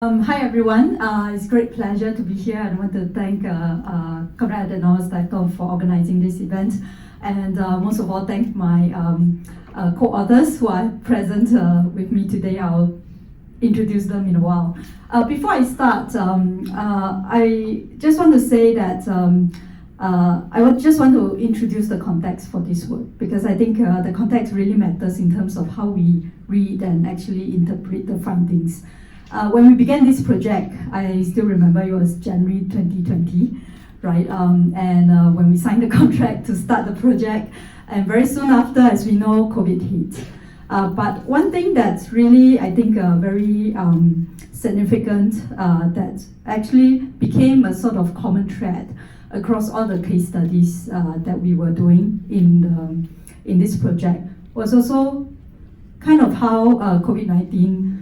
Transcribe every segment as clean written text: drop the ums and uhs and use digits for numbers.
Hi everyone, it's a great pleasure to be here. I want to thank Conrad Adenauer Stiftung for organizing this event, and most of all thank my co-authors who are present with me today. I'll introduce them in a while. Before I start, I just want to say that just want to introduce the context for this work, because I think the context really matters in terms of how we read and actually interpret the findings. When we began this project, I still remember it was January 2020, right? When we signed the contract to start the project, and very soon after, as we know, COVID hit. But one thing that's really, I think, very significant that actually became a sort of common thread across all the case studies that we were doing in this project was also kind of how COVID-19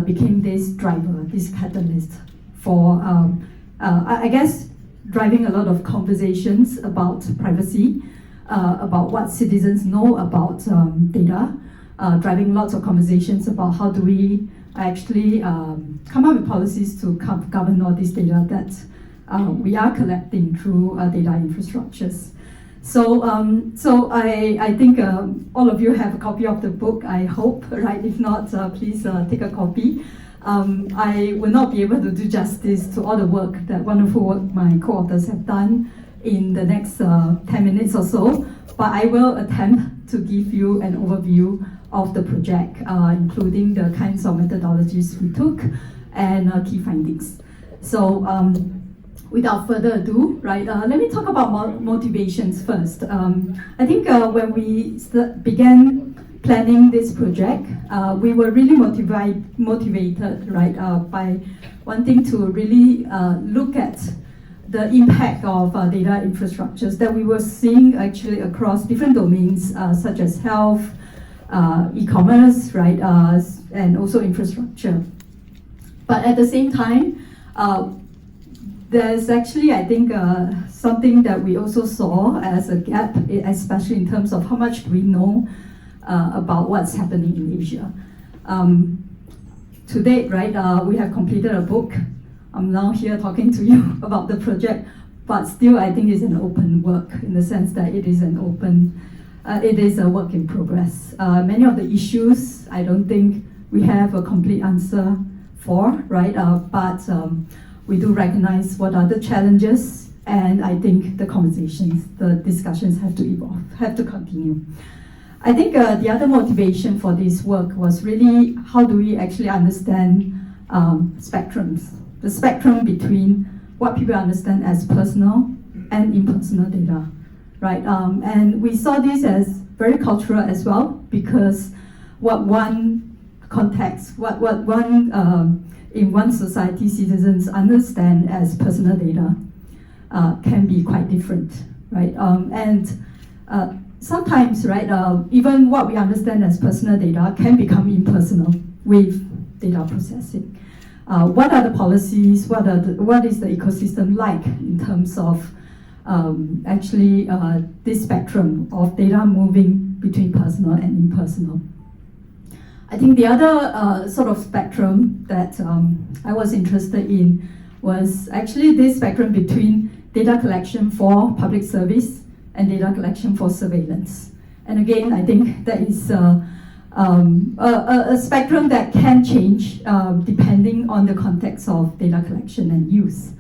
became this driver, this catalyst for, I guess, driving a lot of conversations about privacy, about what citizens know about data, driving lots of conversations about how do we actually come up with policies to govern all this data that we are collecting through data infrastructures. So I think all of you have a copy of the book, I hope, right? If not, please take a copy. I will not be able to do justice to all the work, that wonderful work my co-authors have done in the next 10 minutes or so, but I will attempt to give you an overview of the project, including the kinds of methodologies we took and key findings. So, without further ado, right, let me talk about motivations first. I think when we began planning this project, we were really motivated, right, by wanting to really look at the impact of data infrastructures that we were seeing actually across different domains, such as health, e-commerce, right, and also infrastructure. But at the same time, there's actually, I think, something that we also saw as a gap, especially in terms of how much we know about what's happening in Asia. To date, right, we have completed a book. I'm now here talking to you about the project, but still I think it's an open work in the sense that it is an open, it is a work in progress. Many of the issues, I don't think we have a complete answer for, right, but we do recognize what are the challenges, and I think the conversations, the discussions have to evolve, have to continue. I think the other motivation for this work was really how do we actually understand spectrums, the spectrum between what people understand as personal and impersonal data, right? And we saw this as very cultural as well, because what one context, what one in one society citizens understand as personal data can be quite different, right? Sometimes, right, even what we understand as personal data can become impersonal with data processing. What are the policies? What is the ecosystem like in terms of actually this spectrum of data moving between personal and impersonal? I think the other sort of spectrum that I was interested in was actually this spectrum between data collection for public service and data collection for surveillance. And again, I think that is a spectrum that can change depending on the context of data collection and use.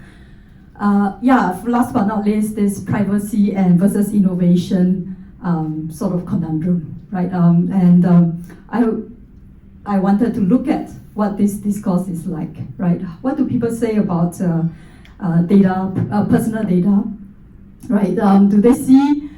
Last but not least, this privacy and versus innovation sort of conundrum, right? I wanted to look at what this discourse is like, right? What do people say about data, personal data, right? Do they see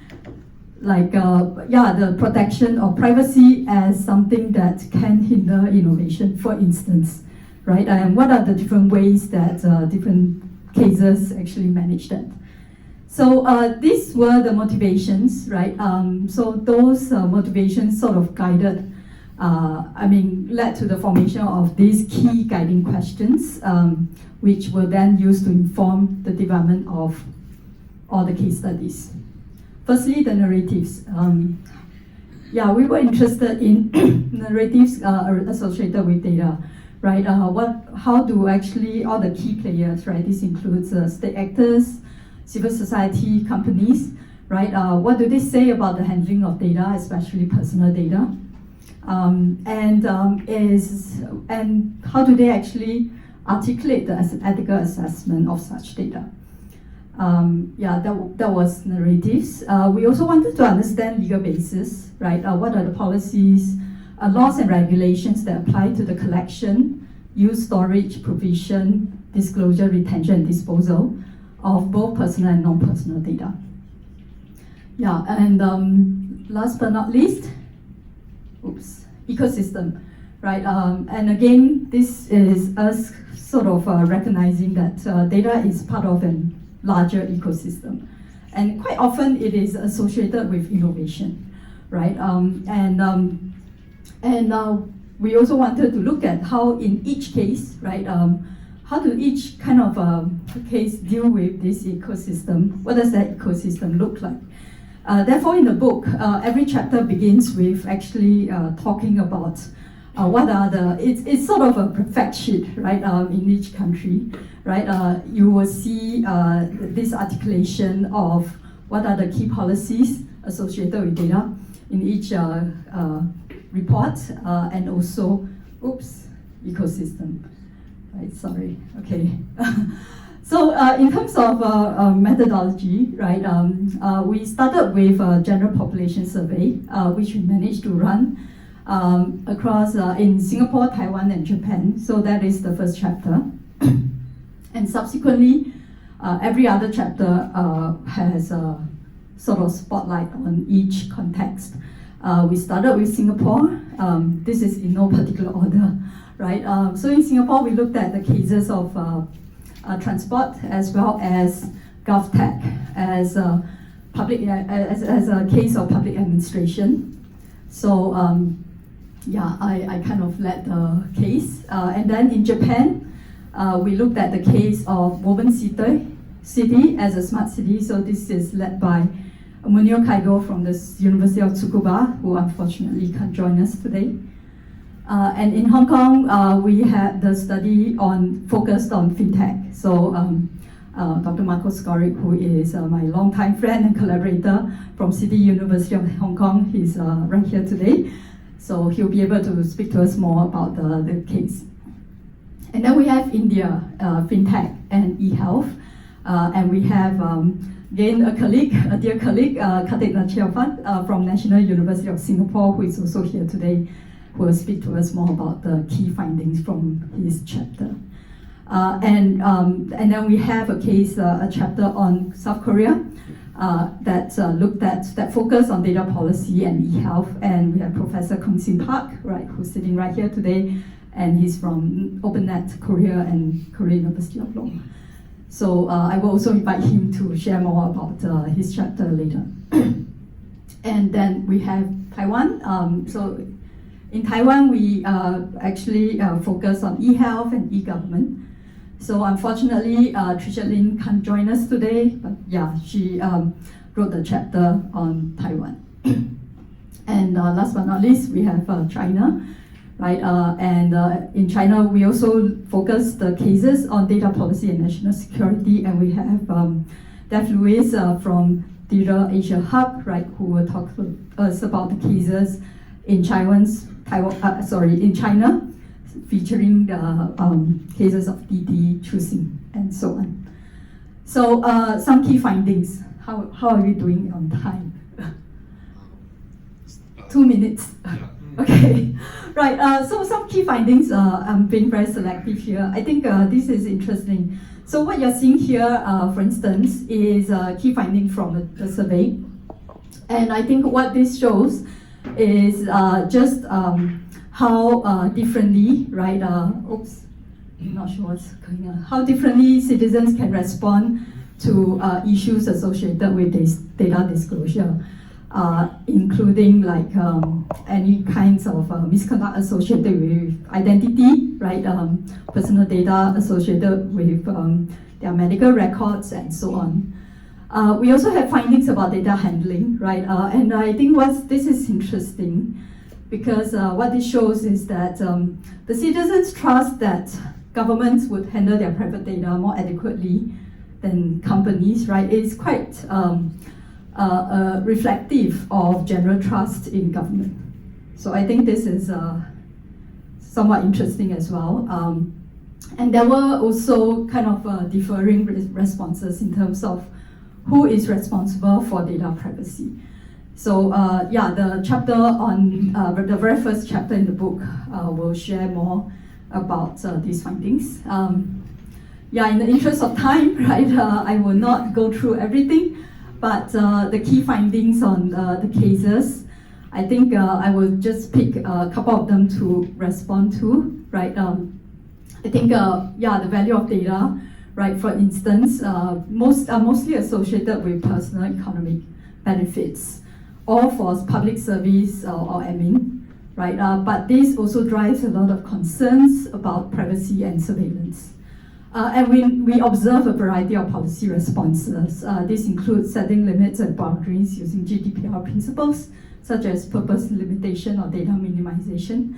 like, the protection of privacy as something that can hinder innovation, for instance, right? And what are the different ways that different cases actually manage that? So these were the motivations, right? So those motivations sort of guided led to the formation of these key guiding questions, which were then used to inform the development of all the case studies. Firstly, the narratives. yeah, we were interested in narratives associated with data, right? How do actually all the key players, right? This includes state actors, civil society, companies, right? What do they say about the handling of data, especially personal data? And how do they actually articulate the ethical assessment of such data? Yeah, that was narratives. We also wanted to understand legal basis, right? What are the policies, laws and regulations that apply to the collection, use, storage, provision, disclosure, retention, and disposal of both personal and non-personal data. Yeah, and last but not least, ecosystem, right? And again, this is us sort of recognizing that data is part of a larger ecosystem. And quite often it is associated with innovation, right? We also wanted to look at how in each case, right, how do each kind of case deal with this ecosystem? What does that ecosystem look like? Therefore, in the book, every chapter begins with actually talking about what are it's sort of a fact sheet, right, in each country, right? You will see this articulation of what are the key policies associated with data in each report, and also, ecosystem, right, sorry, okay. So in terms of methodology, right, we started with a general population survey, which we managed to run across in Singapore, Taiwan, and Japan. So that is the first chapter. And subsequently, every other chapter has a sort of spotlight on each context. We started with Singapore. This is in no particular order, right? So in Singapore, we looked at the cases of transport as well as GovTech as a case of public administration. So yeah, I kind of led the case. And then in Japan, we looked at the case of Woven City as a smart city. So this is led by Munio Kaigo from the University of Tsukuba, who unfortunately can't join us today. And in Hong Kong, we had the study focused on fintech. So Dr. Marco Skoric, who is my longtime friend and collaborator from City University of Hong Kong, he's right here today. So he'll be able to speak to us more about the case. And then we have India, fintech and e-health. And we have, again, a dear colleague, Karthik Natchiaphat from National University of Singapore, who is also here today, who will speak to us more about the key findings from his chapter. And then we have a case, a chapter on South Korea that focused on data policy and e-health. And we have Professor Kong Sin Park, right, who's sitting right here today, and he's from OpenNet Korea and Korea University of Law. So I will also invite him to share more about his chapter later. And then we have Taiwan. So in Taiwan, we actually focus on e-health and e-government. So unfortunately, Tricia Lin can't join us today, but yeah, she wrote the chapter on Taiwan. And last but not least, we have China, right? In China, we also focus the cases on data policy and national security, and we have Dev Lewis from Digital Asia Hub, right, who will talk to us about the cases in China, featuring the cases of DD, choosing, and so on. So some key findings. How are we doing on time? 2 minutes. Okay, right. So some key findings. I'm being very selective here. I think this is interesting. So what you're seeing here, for instance, is a key finding from the survey, and I think what this shows is just how differently, right? I'm not sure what's going on. How differently citizens can respond to issues associated with this data disclosure, including like any kinds of misconduct associated with identity, right? Personal data associated with their medical records and so on. We also have findings about data handling, right? And I think this is interesting because what this shows is that the citizens trust that governments would handle their private data more adequately than companies, right? It's quite reflective of general trust in government. So I think this is somewhat interesting as well. And there were also kind of differing responses in terms of who is responsible for data privacy. So yeah, the chapter on, the very first chapter in the book will share more about these findings. Yeah, in the interest of time, right, I will not go through everything, but the key findings on the cases, I think I will just pick a couple of them to respond to, right? I think, yeah, the value of data, right, for instance, mostly associated with personal economic benefits, or for public service or admin, right? But this also drives a lot of concerns about privacy and surveillance. And we observe a variety of policy responses. This includes setting limits and boundaries using GDPR principles, such as purpose limitation or data minimization.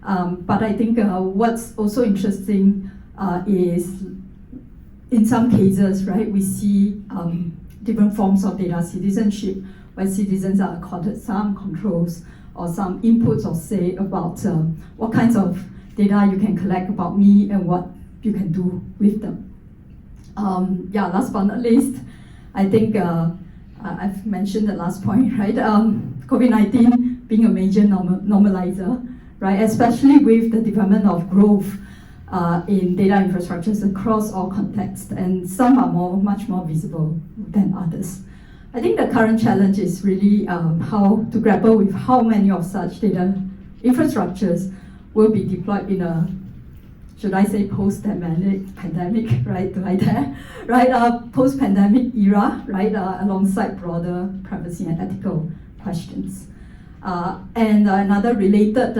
But I think what's also interesting is, in some cases, right, we see different forms of data citizenship, where citizens are accorded some controls or some inputs or say about what kinds of data you can collect about me and what you can do with them. Yeah, last but not least, I think I've mentioned the last point, right? COVID-19 being a major normalizer, right? Especially with the development of growth in data infrastructures across all contexts, and some are much more visible than others. I think the current challenge is really how to grapple with how many of such data infrastructures will be deployed in a, should I say, post-pandemic, right? Do I dare? Right? Post-pandemic era, right? Alongside broader privacy and ethical questions. And another related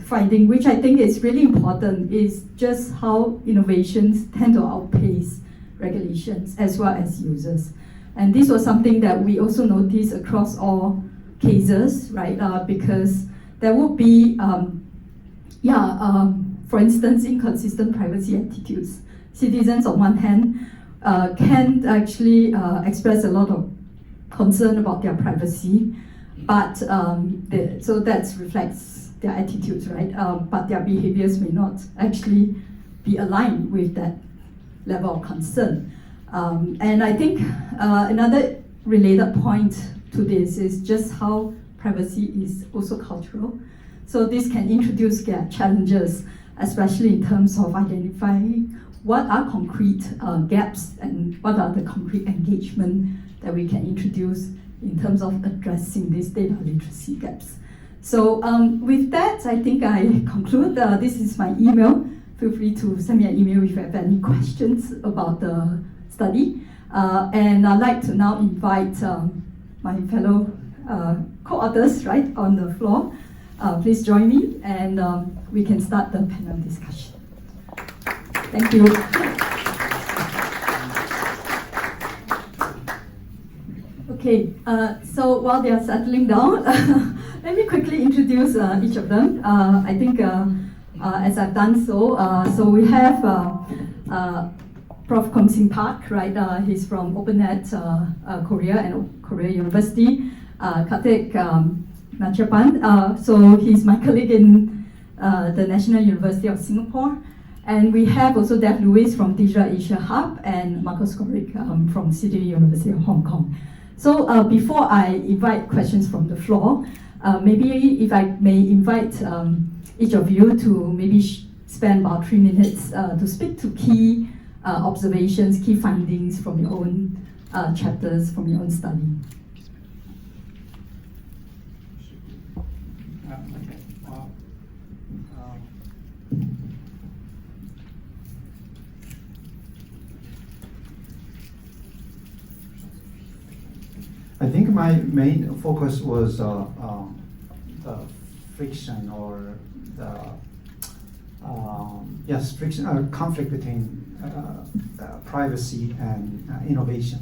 finding, which I think is really important, is just how innovations tend to outpace regulations as well as users. And this was something that we also noticed across all cases, right? Because there would be, for instance, inconsistent privacy attitudes. Citizens, on one hand, can actually express a lot of concern about their privacy, but so that reflects their attitudes, right? But their behaviors may not actually be aligned with that level of concern. And I think another related point to this is just how privacy is also cultural. So this can introduce challenges, especially in terms of identifying what are concrete gaps and what are the concrete engagement that we can introduce in terms of addressing these data literacy gaps. So with that, I think I conclude. This is my email. Feel free to send me an email if you have any questions about the study. And I'd like to now invite my fellow co-authors, right, on the floor. Please join me, and we can start the panel discussion. Thank you. Okay, so while they are settling down, let me quickly introduce each of them. I think as I've done so, so we have Prof. Kong-Sing Park, right? He's from OpenNet Korea and Korea University. Karthik Natarajan, so he's my colleague in the National University of Singapore. And we have also Dev Lewis from Digital Asia Hub and Marcus Gorik from City University of Hong Kong. So before I invite questions from the floor, maybe if I may invite each of you to maybe spend about 3 minutes to speak to key observations, key findings from your own chapters, from your own study. I think my main focus was the friction or the friction or conflict between privacy and innovation.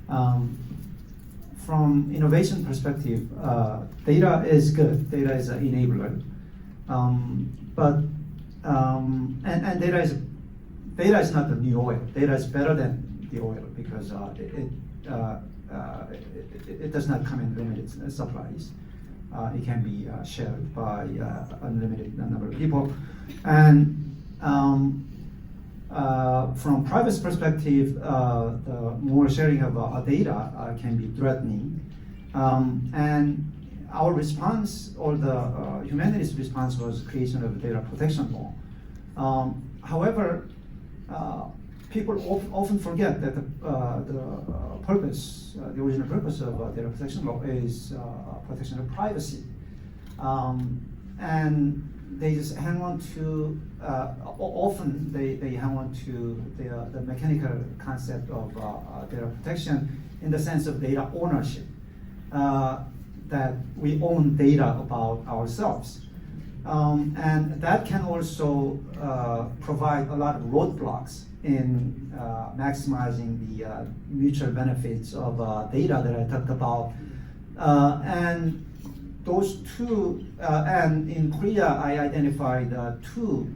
From innovation perspective, data is good. Data is an enabler, and data is not the new oil. Data is better than the oil because it does not come in limited supplies. It can be shared by unlimited number of people, and from privacy perspective, the more sharing of data can be threatening, and our response, or the humanity's response, was creation of a data protection law. However, people often forget that the purpose, the original purpose of data protection law is protection of privacy, and they just hang on to, often they hang on to the mechanical concept of data protection in the sense of data ownership, that we own data about ourselves. And that can also provide a lot of roadblocks in maximizing the mutual benefits of data that I talked about. And those two, and in Korea, I identified two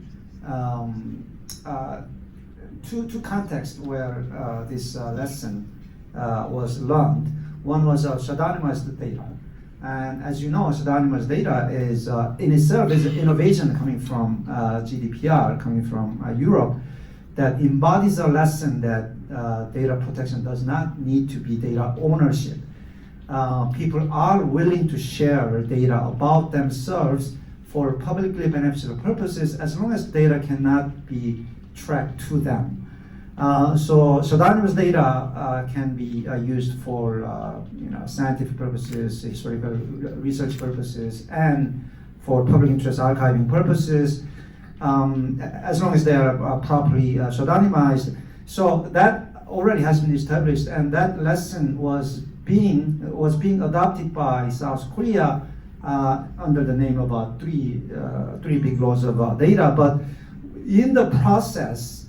contexts where this lesson was learned. One was pseudonymized data. And as you know, pseudonymous data is in itself is an innovation coming from GDPR, coming from Europe, that embodies a lesson that data protection does not need to be data ownership. People are willing to share data about themselves for publicly beneficial purposes as long as data cannot be tracked to them. So pseudonymous data can be used for scientific purposes, historical research purposes, and for public interest archiving purposes, as long as they are properly pseudonymized. So that already has been established, and that lesson was being adopted by South Korea under the name of three big laws of data. But in the process,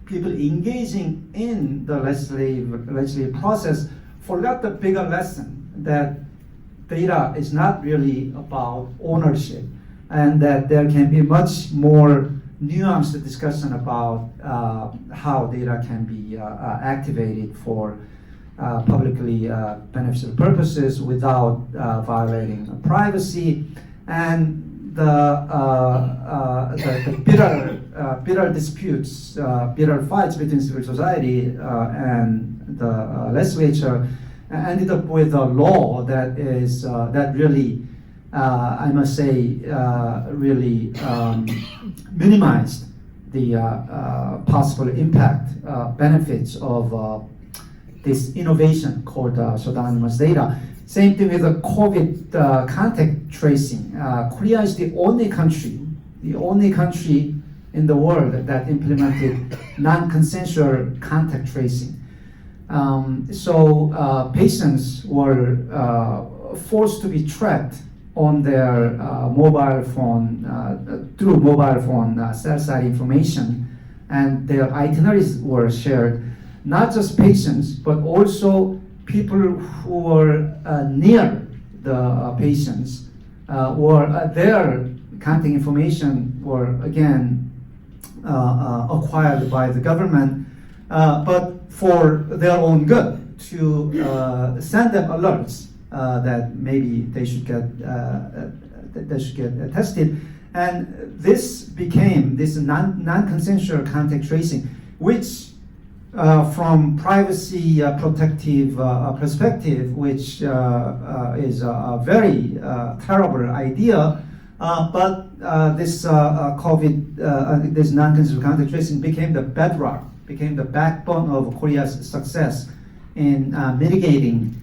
people engaging in the legislative process forgot the bigger lesson, that data is not really about ownership, and that there can be much more nuanced discussion about how data can be activated for publicly beneficial purposes without violating privacy, and the bitter disputes, bitter fights between civil society and the legislature ended up with a law that is that really, I must say, really minimized the possible impact, benefits of this innovation called pseudonymous data. Same thing with the COVID contact tracing. Korea is the only country in the world that implemented non-consensual contact tracing. So patients were forced to be tracked on their mobile phone, through mobile phone cell site information, and their itineraries were shared. Not just patients, but also people who were near the patients, their contact information were again acquired by the government, but for their own good, to send them alerts that maybe they should get tested. And this became this non-consensual contact tracing, which from privacy protective perspective, which is a very terrible idea, but this COVID, this non-consensual contact tracing became the bedrock, became the backbone of Korea's success in mitigating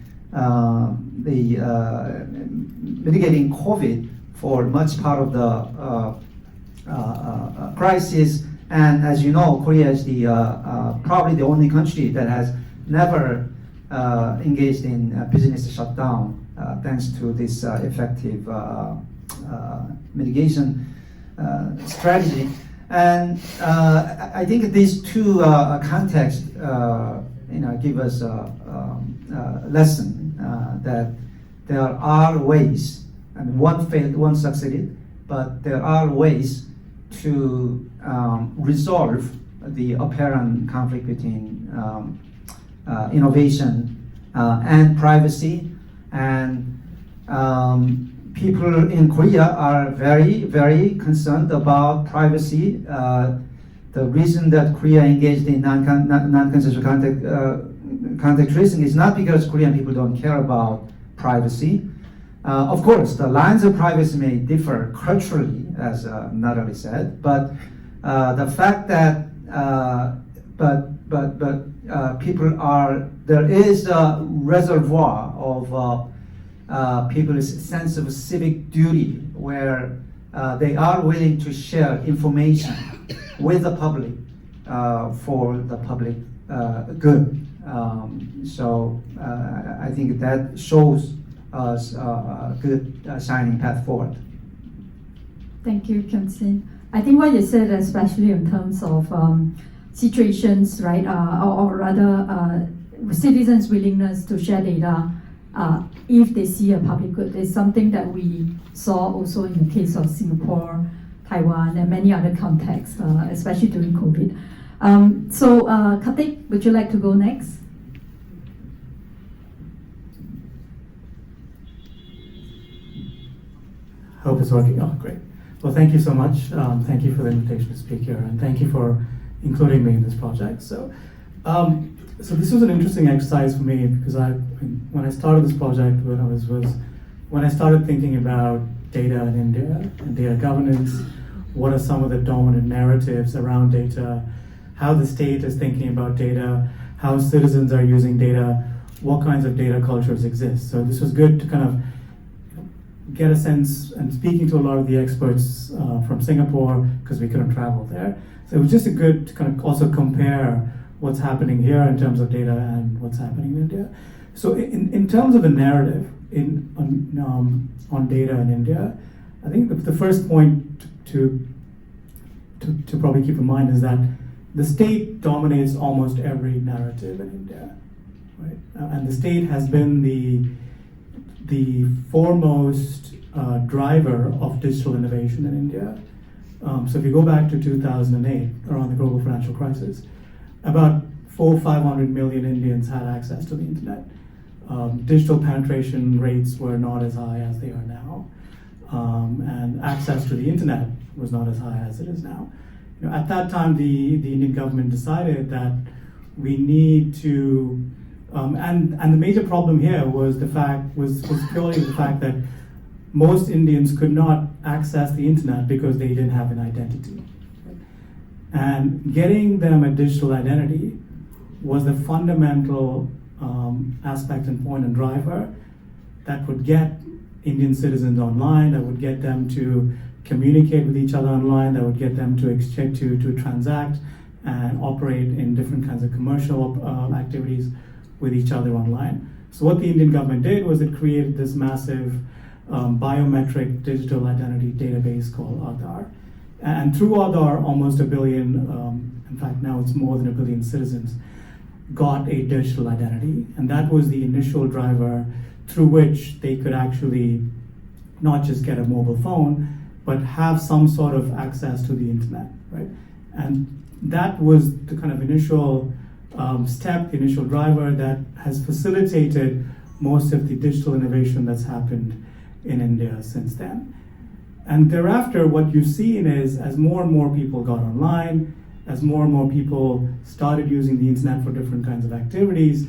mitigating COVID for much part of the crisis. And as you know, Korea is probably the only country that has never engaged in business shutdown, thanks to this effective mitigation strategy. And I think these two contexts give us a lesson that there are ways, and one failed, one succeeded, but there are ways to resolve the apparent conflict between innovation and privacy. And people in Korea are very, very concerned about privacy. The reason that Korea engaged in non-consensual contact tracing is not because Korean people don't care about privacy. Of course, the lines of privacy may differ culturally, as Natalie said, but the fact that there is a reservoir of people's sense of civic duty where they are willing to share information with the public for the public good. So I think that shows us a good shining path forward. Thank you, Kyung Sin. I think what you said, especially in terms of situations, right, or rather citizens' willingness to share data if they see a public good, is something that we saw also in the case of Singapore, Taiwan, and many other contexts, especially during COVID. So, Karthik, would you like to go next? Hope it's working. Oh, great. Well, thank you so much. Thank you for the invitation to speak here, and thank you for including me in this project. So this was an interesting exercise for me because when I started this project, when I started thinking about data in India and data governance, what are some of the dominant narratives around data, how the state is thinking about data, how citizens are using data, what kinds of data cultures exist. So this was good to kind of get a sense, and speaking to a lot of the experts from Singapore, because we couldn't travel there. So it was just a good to kind of also compare what's happening here in terms of data and what's happening in India. So in terms of the narrative on data in India, I think the first point to probably keep in mind is that the state dominates almost every narrative in India, right? And the state has been the foremost driver of digital innovation in India. So if you go back to 2008, around the global financial crisis, about 500 million Indians had access to the internet. Digital penetration rates were not as high as they are now, and access to the internet was not as high as it is now. At that time, the Indian government decided that we need to, and the major problem here was purely the fact that most Indians could not access the internet because they didn't have an identity. And getting them a digital identity was the fundamental aspect and point and driver that would get Indian citizens online, that would get them to communicate with each other online, that would get them to exchange, to transact and operate in different kinds of commercial activities with each other online. So what the Indian government did was it created this massive biometric digital identity database called Aadhaar. And through Aadhaar, almost 1 billion, in fact now it's more than 1 billion citizens, got a digital identity. And that was the initial driver through which they could actually not just get a mobile phone, but have some sort of access to the internet, right? And that was the kind of initial step, the initial driver that has facilitated most of the digital innovation that's happened in India since then. And thereafter, what you've seen is as more and more people got online, as more and more people started using the internet for different kinds of activities,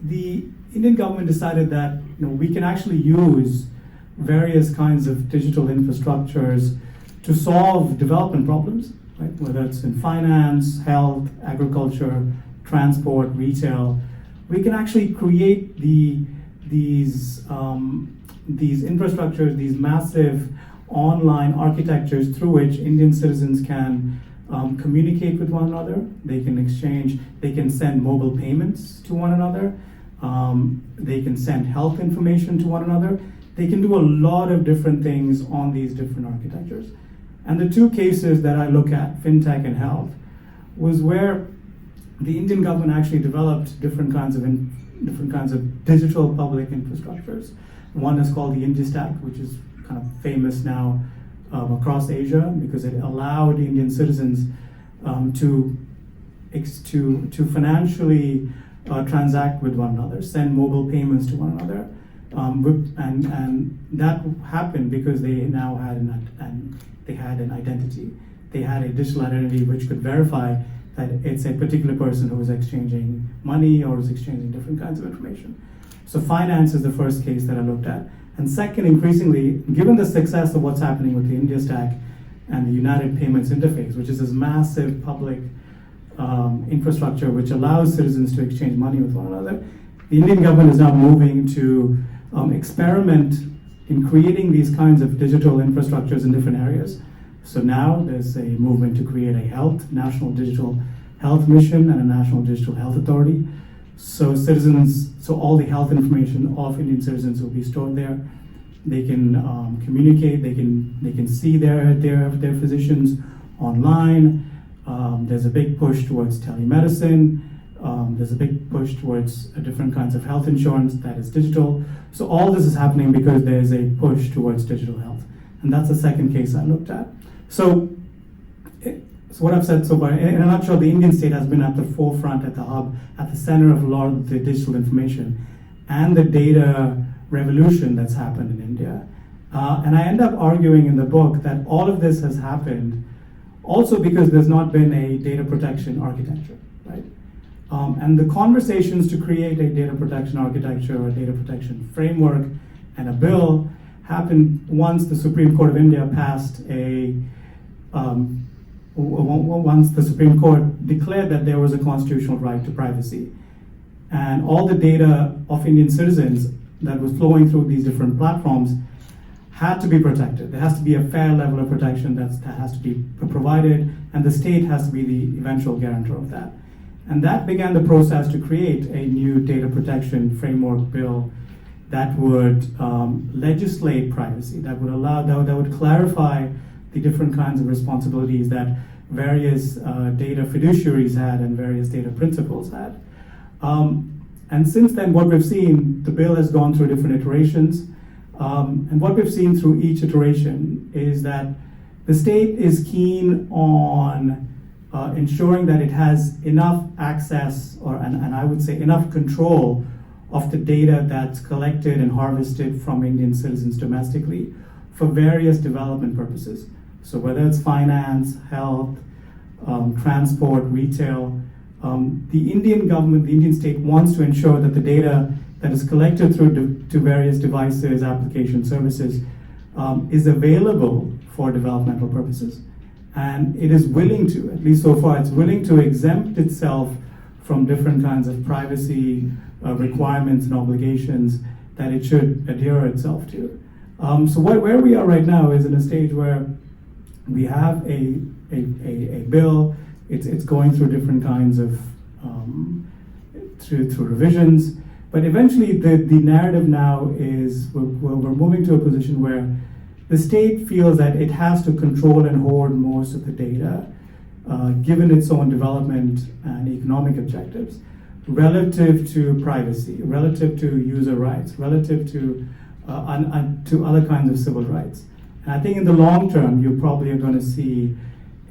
the Indian government decided that we can actually use various kinds of digital infrastructures to solve development problems, right? Whether it's in finance, health, agriculture, transport, retail. We can actually create these infrastructures, these massive online architectures through which Indian citizens can communicate with one another. They can exchange, they can send mobile payments to one another. They can send health information to one another. They can do a lot of different things on these different architectures. And the two cases that I look at, fintech and health, was where the Indian government actually developed different kinds of digital public infrastructures. One is called the IndiaStack, which is kind of famous now across Asia because it allowed Indian citizens to financially transact with one another, send mobile payments to one another, and that happened because they now had an identity. They had a digital identity which could verify that it's a particular person who is exchanging money or is exchanging different kinds of information. So finance is the first case that I looked at. And second, increasingly, given the success of what's happening with the IndiaStack and the United Payments Interface, which is this massive public infrastructure which allows citizens to exchange money with one another, the Indian government is now moving to experiment in creating these kinds of digital infrastructures in different areas. So now there's a movement to create a national digital health mission and a national digital health authority. So all the health information of Indian citizens will be stored there. They can communicate. They can see their physicians online. There's a big push towards telemedicine. There's a big push towards different kinds of health insurance that is digital. So all this is happening because there's a push towards digital health, and that's the second case I looked at. So what I've said so far, in a nutshell, the Indian state has been at the forefront, at the hub, at the center of a lot of the digital information and the data revolution that's happened in India. And I end up arguing in the book that all of this has happened also because there's not been a data protection architecture, right? And the conversations to create a data protection architecture or data protection framework and a bill happened once the Supreme Court of India passed once the Supreme Court declared that there was a constitutional right to privacy. And all the data of Indian citizens that was flowing through these different platforms had to be protected. There has to be a fair level of protection that has to be provided, and the state has to be the eventual guarantor of that. And that began the process to create a new data protection framework bill that would legislate privacy, that would clarify the different kinds of responsibilities that various data fiduciaries had and various data principals had. And since then, what we've seen, the bill has gone through different iterations. And what we've seen through each iteration is that the state is keen on ensuring that it has enough access and I would say enough control of the data that's collected and harvested from Indian citizens domestically for various development purposes. So whether it's finance, health, transport, retail, the Indian government, the Indian state wants to ensure that the data that is collected to various devices, applications, services is available for developmental purposes. And it is willing to, at least so far, it's willing to exempt itself from different kinds of privacy requirements and obligations that it should adhere itself to. So where we are right now is in a stage where we have a bill. It's going through different kinds of through revisions, but eventually the narrative now is we're moving to a position where the state feels that it has to control and hoard most of the data, given its own development and economic objectives, relative to privacy, relative to user rights, relative to other kinds of civil rights. And I think in the long term, you probably are going to see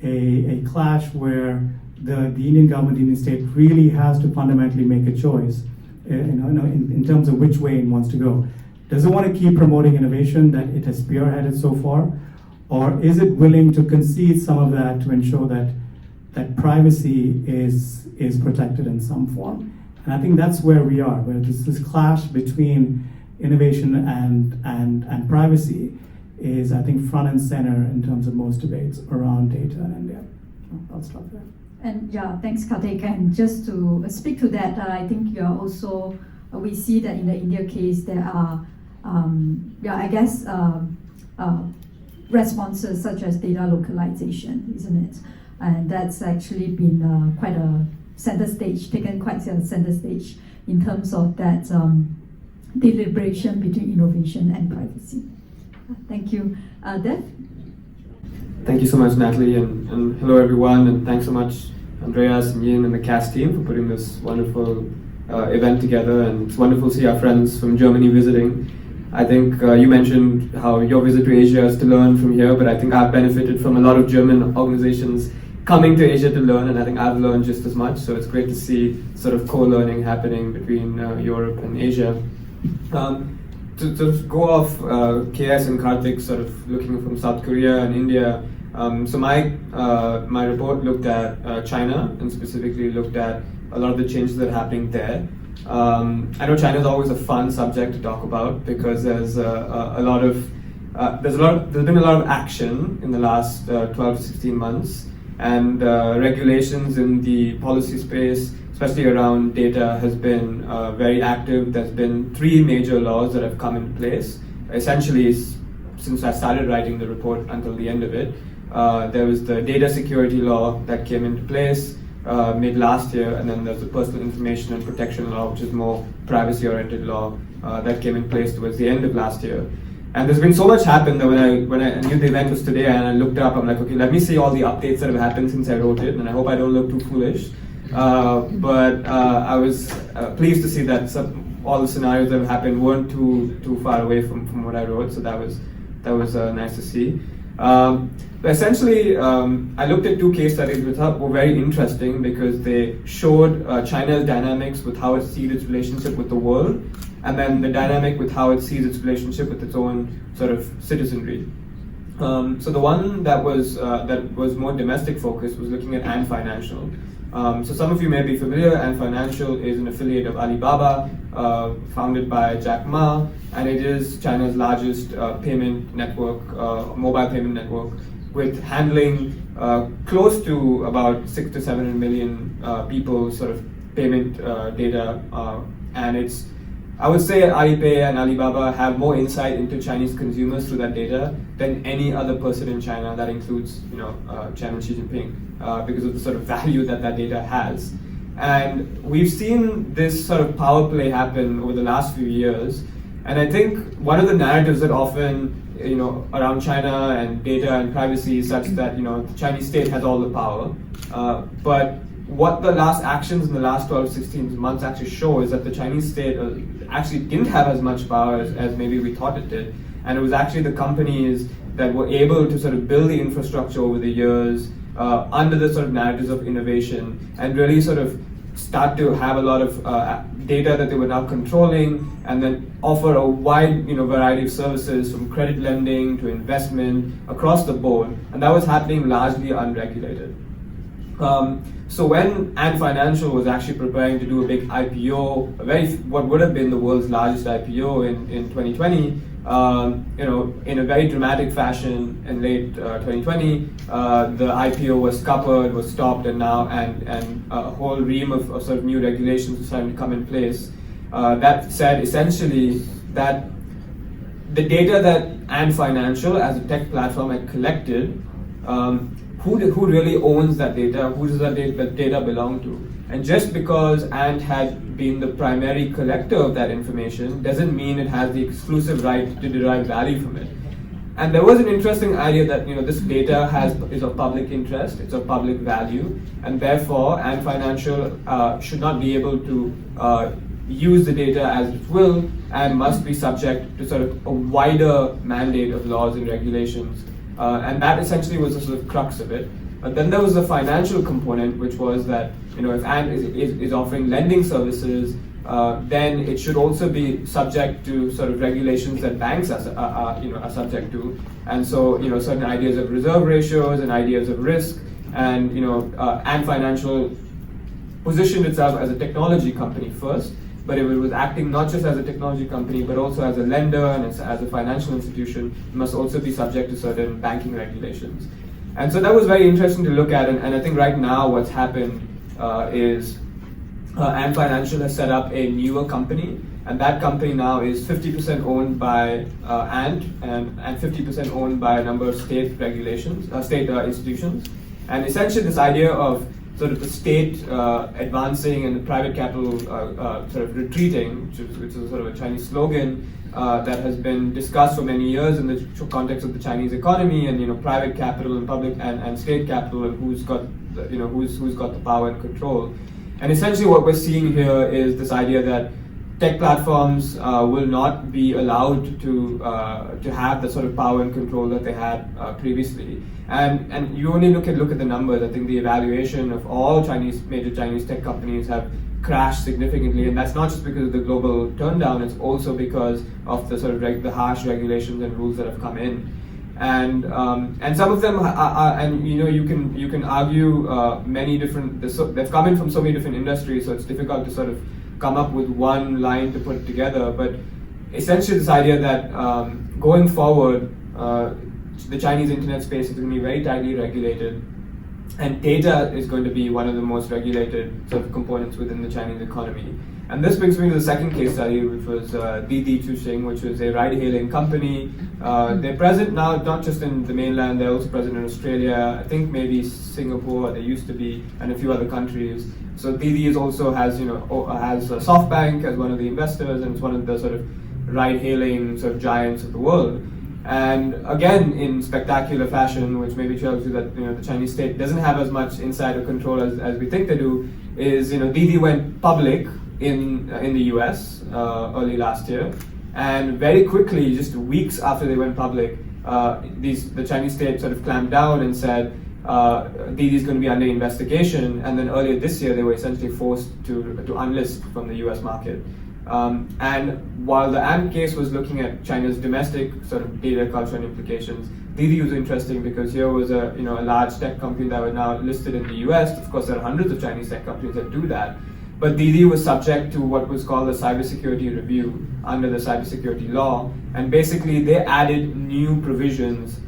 a clash where the Indian government, the Indian state, really has to fundamentally make a choice, in terms of which way it wants to go. Does it want to keep promoting innovation that it has spearheaded so far, or is it willing to concede some of that to ensure that privacy is protected in some form? And I think that's where we are, where this clash between innovation and privacy is, I think, front and center in terms of most debates around data in India. I'll stop there. And yeah, thanks, Karthik. And just to speak to that, I think you are also, we see that in the India case, there are, responses such as data localization, isn't it? And that's actually been quite a center stage, taken quite a center stage in terms of that deliberation between innovation and privacy. Thank you. Dev? Thank you so much, Natalie, and hello everyone, and thanks so much Andreas and Yin and the CAS team for putting this wonderful event together, and it's wonderful to see our friends from Germany visiting. I think you mentioned how your visit to Asia is to learn from here, but I think I've benefited from a lot of German organizations coming to Asia to learn, and I think I've learned just as much, so it's great to see sort of co-learning happening between Europe and Asia. To go off KS and Karthik sort of looking from South Korea and India, so my report looked at China, and specifically looked at a lot of the changes that are happening there. I know China is always a fun subject to talk about because there's been a lot of action in the last 12 to 16 months, and regulations in the policy space, especially around data, has been very active. There's been 3 major laws that have come into place. Essentially, since I started writing the report until the end of it, there was the data security law that came into place mid last year, and then there's the personal information and protection law, which is more privacy-oriented law that came in place towards the end of last year. And there's been so much happened that when I knew the event was today and I looked up, I'm like, okay, let me see all the updates that have happened since I wrote it, and I hope I don't look too foolish. But I was pleased to see that all the scenarios that have happened weren't too far away from what I wrote, so that was nice to see. But essentially, I looked at 2 case studies which were very interesting because they showed China's dynamics with how it sees its relationship with the world, and then the dynamic with how it sees its relationship with its own sort of citizenry. So the one that was more domestic focused was looking at Ant Financial. So some of you may be familiar. Ant Financial is an affiliate of Alibaba, founded by Jack Ma, and it is China's largest payment network, mobile payment network, with handling close to about 600 to 700 million people sort of payment data, and I would say Alipay and Alibaba have more insight into Chinese consumers through that data than any other person in China. That includes, Chairman Xi Jinping, because of the sort of value that data has. And we've seen this sort of power play happen over the last few years. And I think one of the narratives that often, around China and data and privacy is such that, the Chinese state has all the power. But what the last actions in the last 12 to 16 months actually show is that the Chinese state actually didn't have as much power as maybe we thought it did. And it was actually the companies that were able to sort of build the infrastructure over the years under the sort of narratives of innovation, and really sort of start to have a lot of data that they were now controlling, and then offer a wide variety of services from credit lending to investment across the board. And that was happening largely unregulated. So when Ant Financial was actually preparing to do a big IPO, what would have been the world's largest IPO in 2020, in a very dramatic fashion in late 2020, the IPO was scuppered, was stopped, and a whole ream of sort of new regulations were starting to come in place. That said, essentially, that the data that Ant Financial as a tech platform had collected, who really owns that data? Who does that data belong to? And just because Ant had been the primary collector of that information doesn't mean it has the exclusive right to derive value from it. And there was an interesting idea that this data is of public interest, it's of public value, and therefore Ant Financial should not be able to use the data as it will, and must be subject to sort of a wider mandate of laws and regulations. And that essentially was the sort of crux of it. But then there was the financial component, which was that if Ant is offering lending services, then it should also be subject to sort of regulations that banks are subject to. And so certain ideas of reserve ratios and ideas of risk, and Ant Financial positioned itself as a technology company first, but if it was acting not just as a technology company, but also as a lender and as a financial institution, it must also be subject to certain banking regulations. And so that was very interesting to look at, and I think right now what's happened is Ant Financial has set up a newer company, and that company now is 50% owned by Ant and 50% owned by a number of state regulations, state institutions. And essentially this idea of sort of the state advancing and the private capital sort of retreating, which is sort of a Chinese slogan that has been discussed for many years in the context of the Chinese economy, and private capital and public and state capital, and who's got the power and control. And essentially what we're seeing here is this idea that tech platforms will not be allowed to have the sort of power and control that they had previously. And you only look at the numbers. I think the evaluation of all major Chinese tech companies have crashed significantly, and that's not just because of the global turndown. It's also because of the sort of the harsh regulations and rules that have come in. And some of them are, and you can argue many different. They've come in from so many different industries, so it's difficult to sort of come up with one line to put together. But essentially, this idea that going forward, the Chinese internet space is going to be very tightly regulated, and data is going to be one of the most regulated sort of components within the Chinese economy. And this brings me to the second case study, which was Didi Chuxing, which was a ride-hailing company. They're present now not just in the mainland, they're also present in Australia, I think maybe Singapore, they used to be, and a few other countries. So Didi has SoftBank as one of the investors, and it's one of the sort of ride-hailing sort of giants of the world. And again, in spectacular fashion, which maybe tells you that the Chinese state doesn't have as much insider control as we think they do, is Didi went public in the US early last year, and very quickly, just weeks after they went public, the Chinese state sort of clamped down and said Didi is going to be under investigation. And then earlier this year, they were essentially forced to unlist from the US market. And while the Ant case was looking at China's domestic sort of data culture and implications, Didi was interesting because here was a large tech company that was now listed in the US. Of course, there are hundreds of Chinese tech companies that do that. But Didi was subject to what was called a cybersecurity review under the cybersecurity law, and basically they added new provisions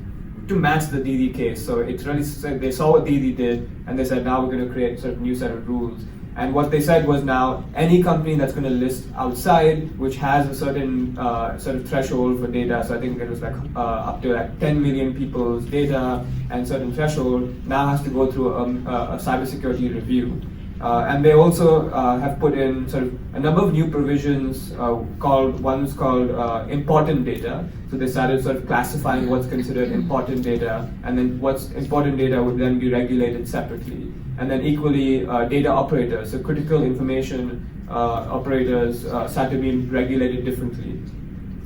to match the Didi case. So it's really, they saw what Didi did, and they said, now we're going to create sort of new set of rules. And what they said was, now any company that's going to list outside, which has a certain sort of threshold for data, so I think it was like up to like 10 million people's data and certain threshold, now has to go through a cybersecurity review. And they also have put in sort of a number of new provisions one's called important data. So they started sort of classifying what's considered important data, and then what's important data would then be regulated separately. And then equally, data operators, so critical information operators start to be regulated differently.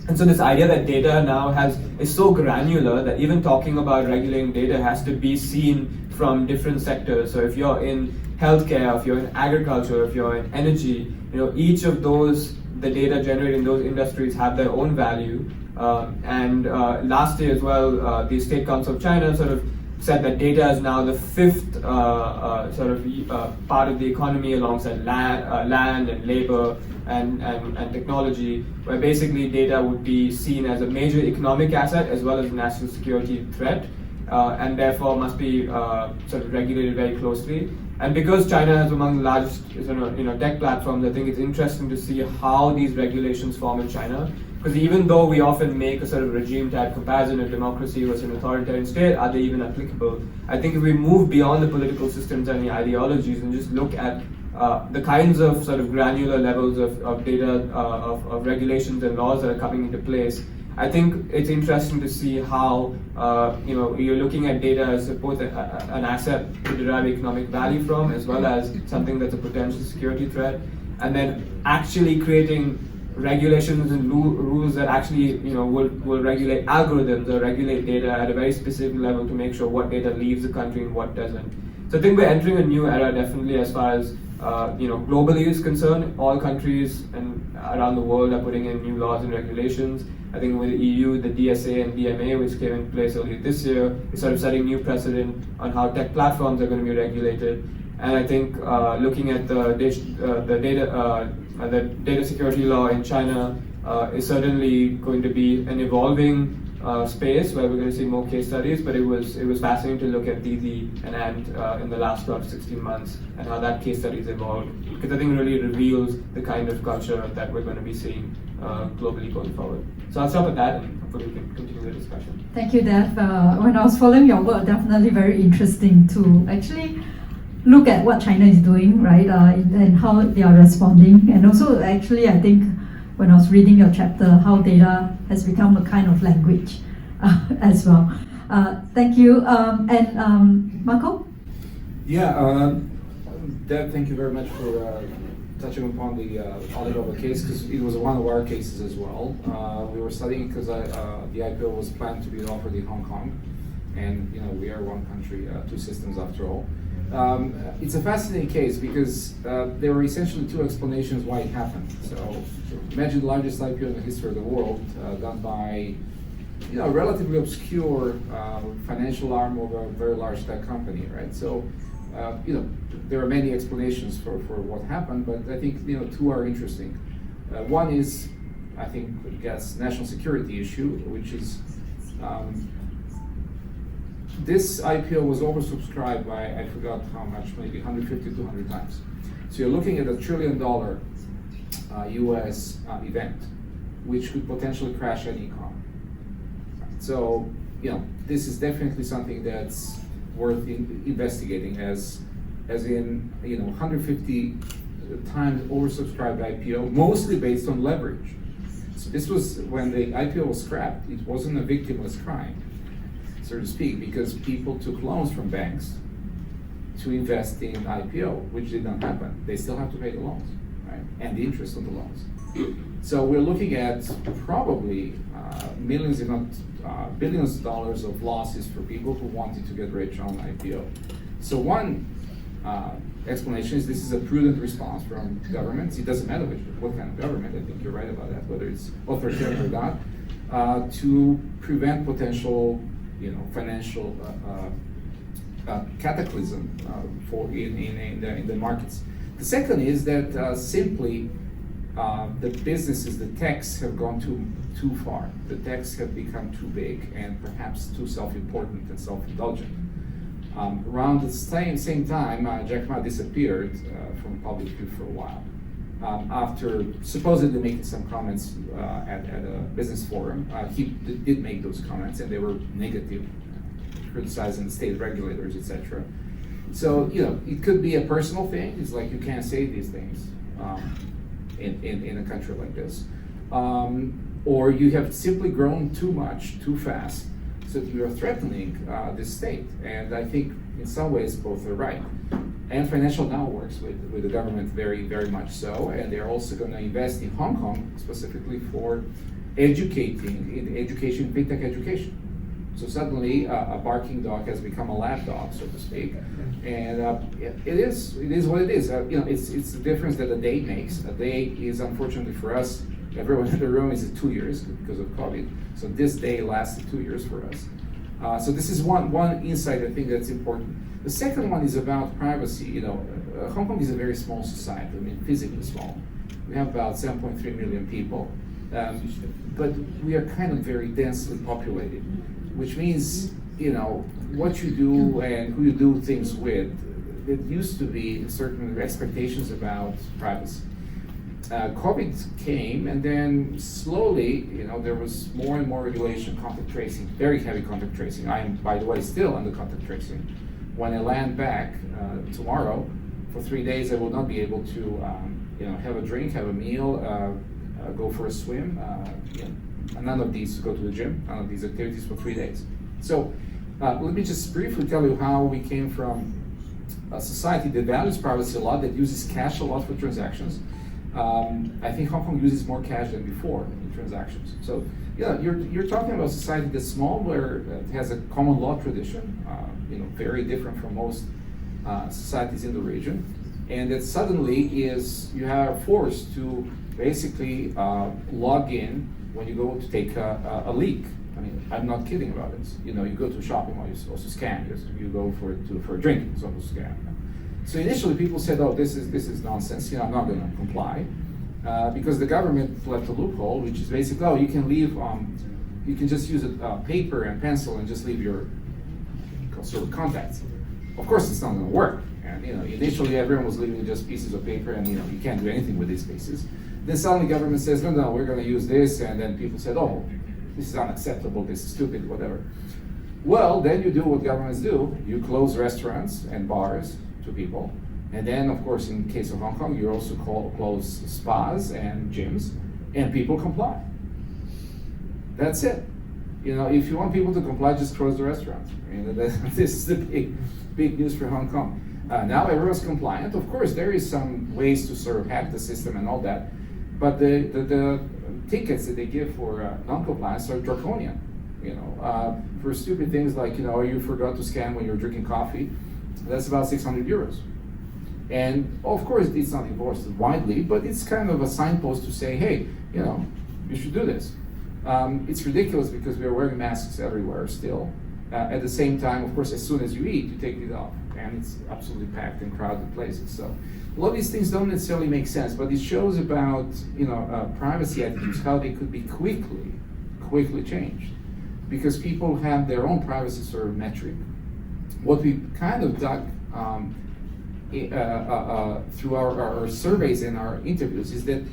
And so this idea that data now is so granular that even talking about regulating data has to be seen from different sectors. So if you're in healthcare, if you're in agriculture, if you're in energy, each of those, the data generated in those industries have their own value. And last year as well, the State Council of China sort of said that data is now the fifth part of the economy alongside land and labor and technology, where basically data would be seen as a major economic asset as well as a national security threat, and therefore must be sort of regulated very closely. And because China is among the largest tech platforms, I think it's interesting to see how these regulations form in China. Because even though we often make a sort of regime-type comparison of democracy versus an authoritarian state, are they even applicable? I think if we move beyond the political systems and the ideologies and just look at the kinds of sort of granular levels of data, of regulations and laws that are coming into place, I think it's interesting to see how you're looking at data as both an asset to derive economic value from, as well as something that's a potential security threat, and then actually creating regulations and rules that actually will regulate algorithms or regulate data at a very specific level to make sure what data leaves the country and what doesn't. So I think we're entering a new era, definitely, as far as globally is concerned. All countries and around the world are putting in new laws and regulations. I think with the EU, the DSA and DMA, which came in place earlier this year, is sort of setting new precedent on how tech platforms are going to be regulated. And I think looking at the data security law in China is certainly going to be an evolving space where we're going to see more case studies. But it was fascinating to look at Didi and Ant in the last 12 to 16 months and how that case study has evolved, because I think it really reveals the kind of culture that we're going to be seeing globally going forward. So I'll stop at that, and hopefully we can continue the discussion. Thank you, Dev. When I was following your work, definitely very interesting too. Actually, look at what China is doing, right, and how they are responding. And also, actually, I think when I was reading your chapter, how data has become a kind of language as well. Thank you. And Marco? Yeah, Deb, thank you very much for touching upon the Alibaba case, because it was one of our cases as well. We were studying because the IPO was planned to be offered in Hong Kong, and we are one country, two systems after all. It's a fascinating case because there were essentially two explanations why it happened. So imagine the largest IPO in the history of the world, done by a relatively obscure financial arm of a very large tech company, right? So there are many explanations for what happened, but I think two are interesting. One is, I think, national security issue, which is this IPO was oversubscribed by, I forgot how much, maybe 150, 200 times. So you're looking at $1 trillion US event, which could potentially crash any economy. So, this is definitely something that's worth investigating, as in 150 times oversubscribed IPO, mostly based on leverage. So this was when the IPO was scrapped. It wasn't a victimless crime, so to speak, because people took loans from banks to invest in IPO, which did not happen. They still have to pay the loans, right, and the interest on the loans. So we're looking at probably millions, if not billions of dollars of losses for people who wanted to get rich on IPO. So one explanation is this is a prudent response from governments. It doesn't matter what kind of government. I think you're right about that, whether it's authoritarian or not, to prevent potential, financial cataclysm in the markets. The second is that simply the businesses, the techs have gone too far. The techs have become too big and perhaps too self-important and self-indulgent. Around the same time, Jack Ma disappeared from public view for a while. After supposedly making some comments at a business forum, he did make those comments, and they were negative, criticizing state regulators, etc. So it could be a personal thing. It's like you can't say these things in a country like this, or you have simply grown too much, too fast, so that you are threatening this state. And I think in some ways both are right. And Financial Now works with the government very, very much so, and they're also going to invest in Hong Kong specifically for education, fintech education. So suddenly a barking dog has become a lap dog, so to speak, and it is what it is. It's the difference that a day makes. A day is, unfortunately for us, everyone in the room, is 2 years because of COVID. So this day lasted 2 years for us. So this is one insight I think that's important. The second one is about privacy. Hong Kong is a very small society. Physically small. We have about 7.3 million people, but we are kind of very densely populated, which means what you do and who you do things with. It used to be certain expectations about privacy. COVID came, and then slowly, there was more and more regulation, contact tracing, very heavy contact tracing. I am, by the way, still under contact tracing. When I land back tomorrow, for 3 days, I will not be able to, have a drink, have a meal, go for a swim. None of these, go to the gym, none of these activities for 3 days. So let me just briefly tell you how we came from a society that values privacy a lot, that uses cash a lot for transactions. I think Hong Kong uses more cash than before in transactions. So you're talking about a society that's small, where it has a common law tradition, very different from most societies in the region, and that suddenly you are forced to basically log in when you go to take a leak. I'm not kidding about this. You go to a shopping mall, you're supposed to scan. You go for a drink, you're supposed to scan. So initially, people said, "Oh, this is nonsense. I'm not going to comply," because the government left a loophole, which is basically, "Oh, you can leave. You can just use a paper and pencil and just leave your sort of contacts." Of course, it's not going to work. And initially, everyone was leaving just pieces of paper, and you can't do anything with these pieces. Then suddenly, government says, "No, we're going to use this," and then people said, "Oh, this is unacceptable. This is stupid. Whatever." Well, then you do what governments do. You close restaurants and bars. to people. And then, of course, in the case of Hong Kong, you also close spas and gyms, and people comply. That's it. You know, if you want people to comply, just close the restaurants. I mean, this is the big news for Hong Kong. Now everyone's compliant. Of course, there is some ways to sort of hack the system and all that, but the tickets that they give for non-compliance are draconian. You know, for stupid things like, you know, you forgot to scan when you're drinking coffee, that's about 600 euros. And of course, it's not enforced widely, but it's kind of a signpost to say, hey, you know, you should do this. It's ridiculous because we are wearing masks everywhere still. At the same time, of course, as soon as you eat, you take it off, and it's absolutely packed and crowded places. So a lot of these things don't necessarily make sense, but it shows about, you know, privacy attitudes, how they could be quickly changed, because people have their own privacy sort of metric. What we kind of dug through our surveys and our interviews is that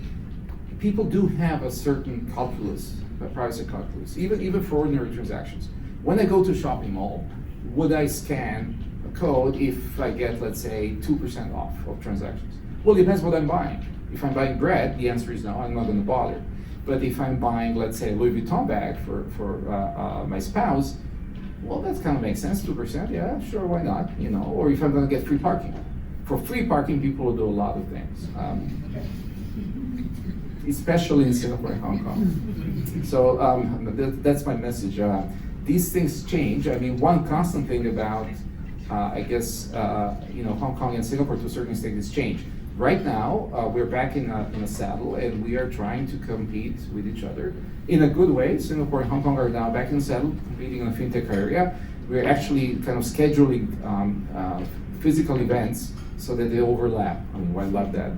people do have a certain calculus, a privacy calculus, even for ordinary transactions. When I go to a shopping mall, would I scan a code if I get, let's say, 2% off of transactions? Well, it depends what I'm buying. If I'm buying bread, the answer is no, I'm not going to bother. But if I'm buying, let's say, a Louis Vuitton bag for my spouse, well, that kind of makes sense, 2%, yeah, sure, why not, you know, or if I'm going to get free parking. For free parking, people will do a lot of things, especially in Singapore and Hong Kong. So that's my message. These things change. I mean, one constant thing about, I guess, you know, Hong Kong and Singapore to a certain extent is change. Right now, we're back in a saddle, and we are trying to compete with each other in a good way. Singapore and Hong Kong are now back in the saddle, competing in the fintech area. We're actually kind of scheduling physical events so that they overlap. I mean, I love that.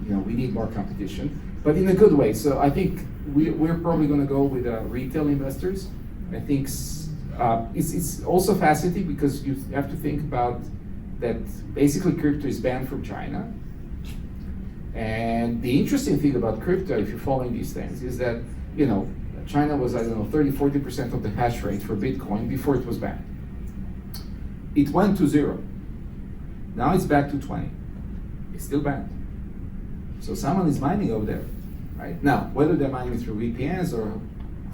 You know, we need more competition, but in a good way. So I think we're probably going to go with retail investors. I think it's also fascinating because you have to think about that basically crypto is banned from China. And the interesting thing about crypto, if you're following these things, is that, you know, China was, I don't know, 30-40% of the hash rate for Bitcoin before it was banned. It went to 0. Now it's back to 20. It's still banned. So someone is mining over there, right? Now, whether they're mining through VPNs or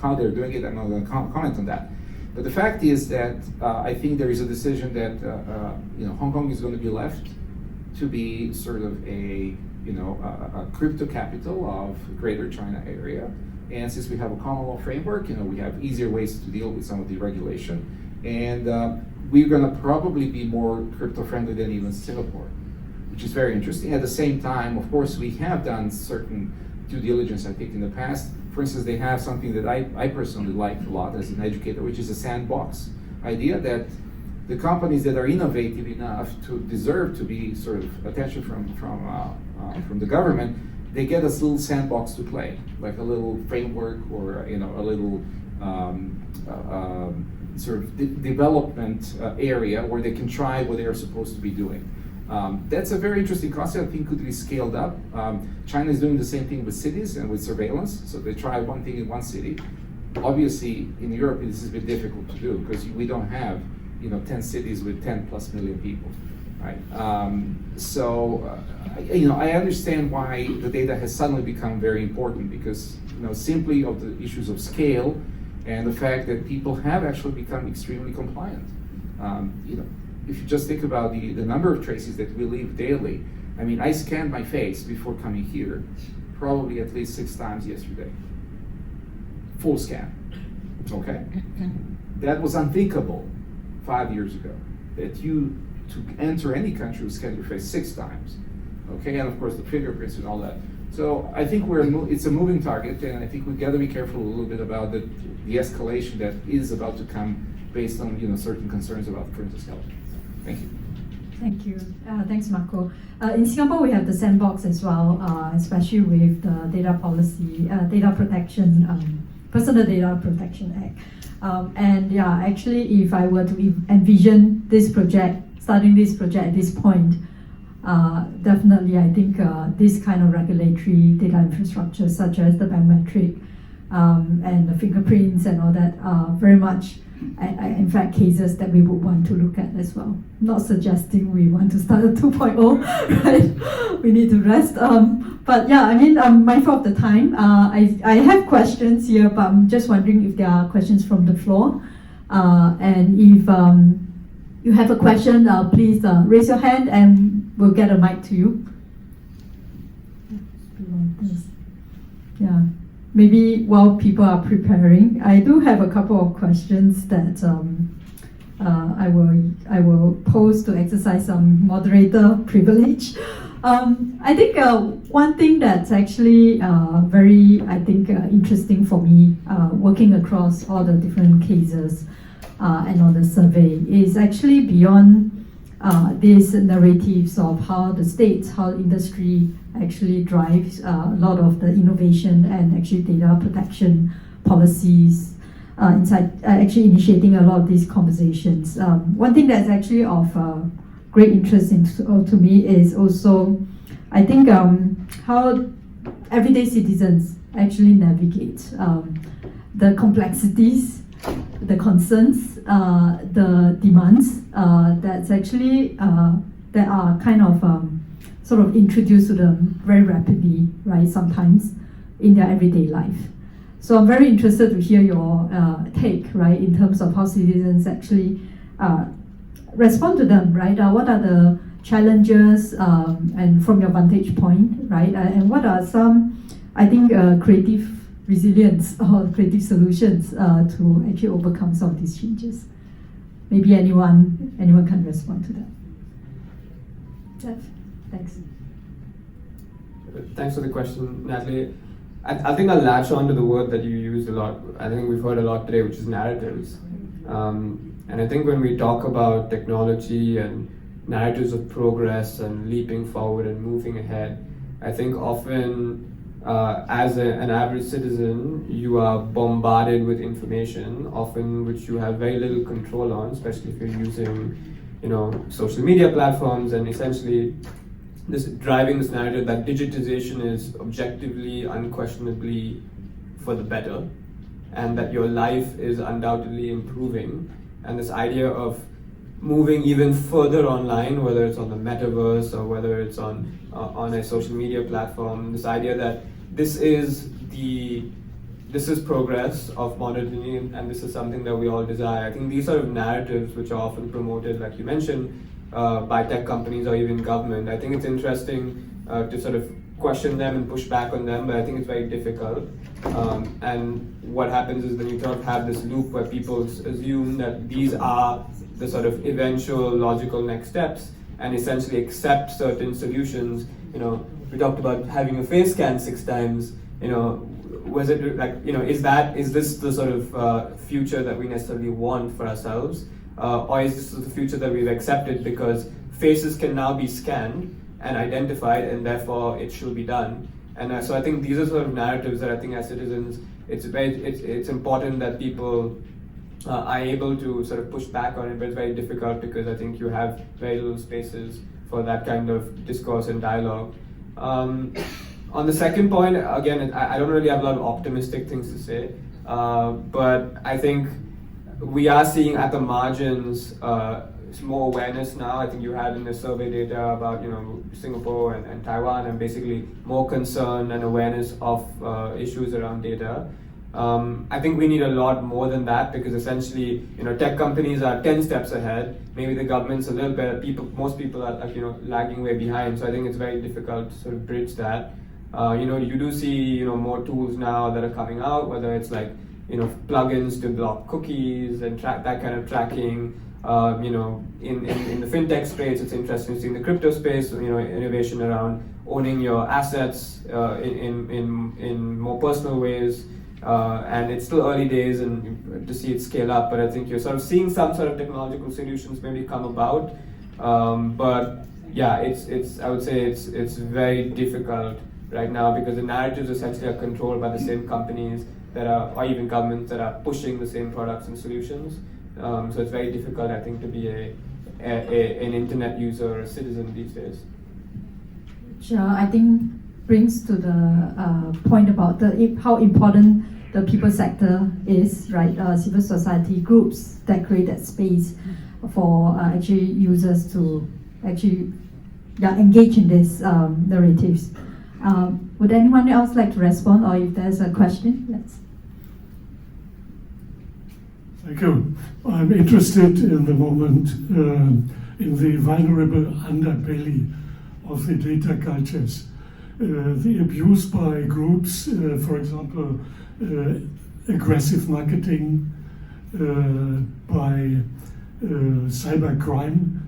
how they're doing it, I'm not going to comment on that. But the fact is that I think there is a decision that you know, Hong Kong is going to be left to be sort of a, you know, a crypto capital of Greater China area. And since we have a common law framework, you know, we have easier ways to deal with some of the regulation. And we're going to probably be more crypto friendly than even Singapore, which is very interesting. At the same time, of course, we have done certain due diligence, I think, in the past. For instance, they have something that I personally like a lot as an educator, which is a sandbox idea that the companies that are innovative enough to deserve to be sort of attention from the government, they get a little sandbox to play, like a little framework or, you know, a little sort of development area where they can try what they are supposed to be doing. That's a very interesting concept. I think could be scaled up. China is doing the same thing with cities and with surveillance. So they try one thing in one city. Obviously, in Europe, this is a bit difficult to do because we don't have, you know, 10 cities with 10+ million people, right? You know, I understand why the data has suddenly become very important because, you know, simply of the issues of scale and the fact that people have actually become extremely compliant. You know, if you just think about the number of traces that we leave daily, I mean, I scanned my face before coming here, probably at least 6 times yesterday. Full scan, okay? That was unthinkable 5 years ago, that you, to enter any country, would scan your face 6 times, okay? And of course, the fingerprints and all that. So I think it's a moving target, and I think we got to be careful a little bit about the escalation that is about to come based on, you know, certain concerns about, for instance, health. Thank you. Thank you. Thanks, Marco. In Singapore, we have the sandbox as well, especially with the data policy, data protection, Personal Data Protection Act. And yeah, actually, if I were to envision this project, starting this project at this point, definitely I think this kind of regulatory data infrastructure, such as the biometric and the fingerprints and all that, very much in fact, cases that we would want to look at as well. Not suggesting we want to start a 2.0, right? We need to rest. But yeah, I mean, I'm mindful of the time. I have questions here, but I'm just wondering if there are questions from the floor. And if you have a question, please raise your hand and we'll get a mic to you. Yeah, maybe while people are preparing, I do have a couple of questions that I will pose to exercise some moderator privilege. I think one thing that's actually very, interesting for me, working across all the different cases and on the survey, is actually beyond these narratives of how the state, how industry actually drives a lot of the innovation and actually data protection policies inside, actually initiating a lot of these conversations. One thing that's actually of great interest to me is also, I think, how everyday citizens actually navigate the complexities, the concerns, the demands that's actually that are kind of sort of introduced to them very rapidly, right? Sometimes in their everyday life. So I'm very interested to hear your take, right, in terms of how citizens actually respond to them, right? What are the challenges, and from your vantage point, right? And what are some, I think, creative resilience or creative solutions to actually overcome some of these changes? Maybe anyone can respond to that. Jeff, thanks. Thanks for the question, Natalie. I think I'll latch on to the word that you used a lot. I think we've heard a lot today, which is narratives. And I think when we talk about technology and narratives of progress and leaping forward and moving ahead, I think often as an average citizen, you are bombarded with information, often which you have very little control on, especially if you're using, social media platforms, and essentially driving this narrative that digitization is objectively, unquestionably for the better, and that your life is undoubtedly improving. And this idea of moving even further online, whether it's on the metaverse or whether it's on a social media platform, this idea that this is progress of modernity, and this is something that we all desire. I think these sort of narratives, which are often promoted, like you mentioned, by tech companies or even government, I think it's interesting to sort of question them and push back on them, but I think it's very difficult. And what happens is then you sort of have this loop where people assume that these are the sort of eventual logical next steps and essentially accept certain solutions. We talked about having a face scan 6 times. Was it like, is this the sort of future that we necessarily want for ourselves? Or is this the future that we've accepted because faces can now be scanned and identified, and therefore it should be done? And so I think these are sort of narratives that I think as citizens, it's important that people are able to sort of push back on it, but it's very difficult because I think you have very little spaces for that kind of discourse and dialogue. On the second point, again, I don't really have a lot of optimistic things to say, but I think we are seeing at the margins more awareness now. I think you had in the survey data about Singapore and Taiwan, and basically more concern and awareness of issues around data. I think we need a lot more than that, because essentially, tech companies are 10 steps ahead. Maybe the government's a little better. Most people are lagging way behind. So I think it's very difficult to sort of bridge that. You do see more tools now that are coming out, whether it's like plugins to block cookies and track that kind of tracking. In the fintech space, it's interesting to see in the crypto space, innovation around owning your assets in more personal ways. And it's still early days and to see it scale up, but I think you're sort of seeing some sort of technological solutions maybe come about. But yeah, I would say it's very difficult right now, because the narratives essentially are controlled by the same companies or even governments that are pushing the same products and solutions. So it's very difficult, I think, to be an internet user or a citizen these days. Which I think brings to the point about how important the people sector is, right? Civil society groups that create that space for actually users to actually engage in these narratives. Would anyone else like to respond, or if there's a question? Yes. Thank you. I'm interested in the moment in the vulnerable underbelly of the data cultures. The abuse by groups, for example, aggressive marketing, by cybercrime.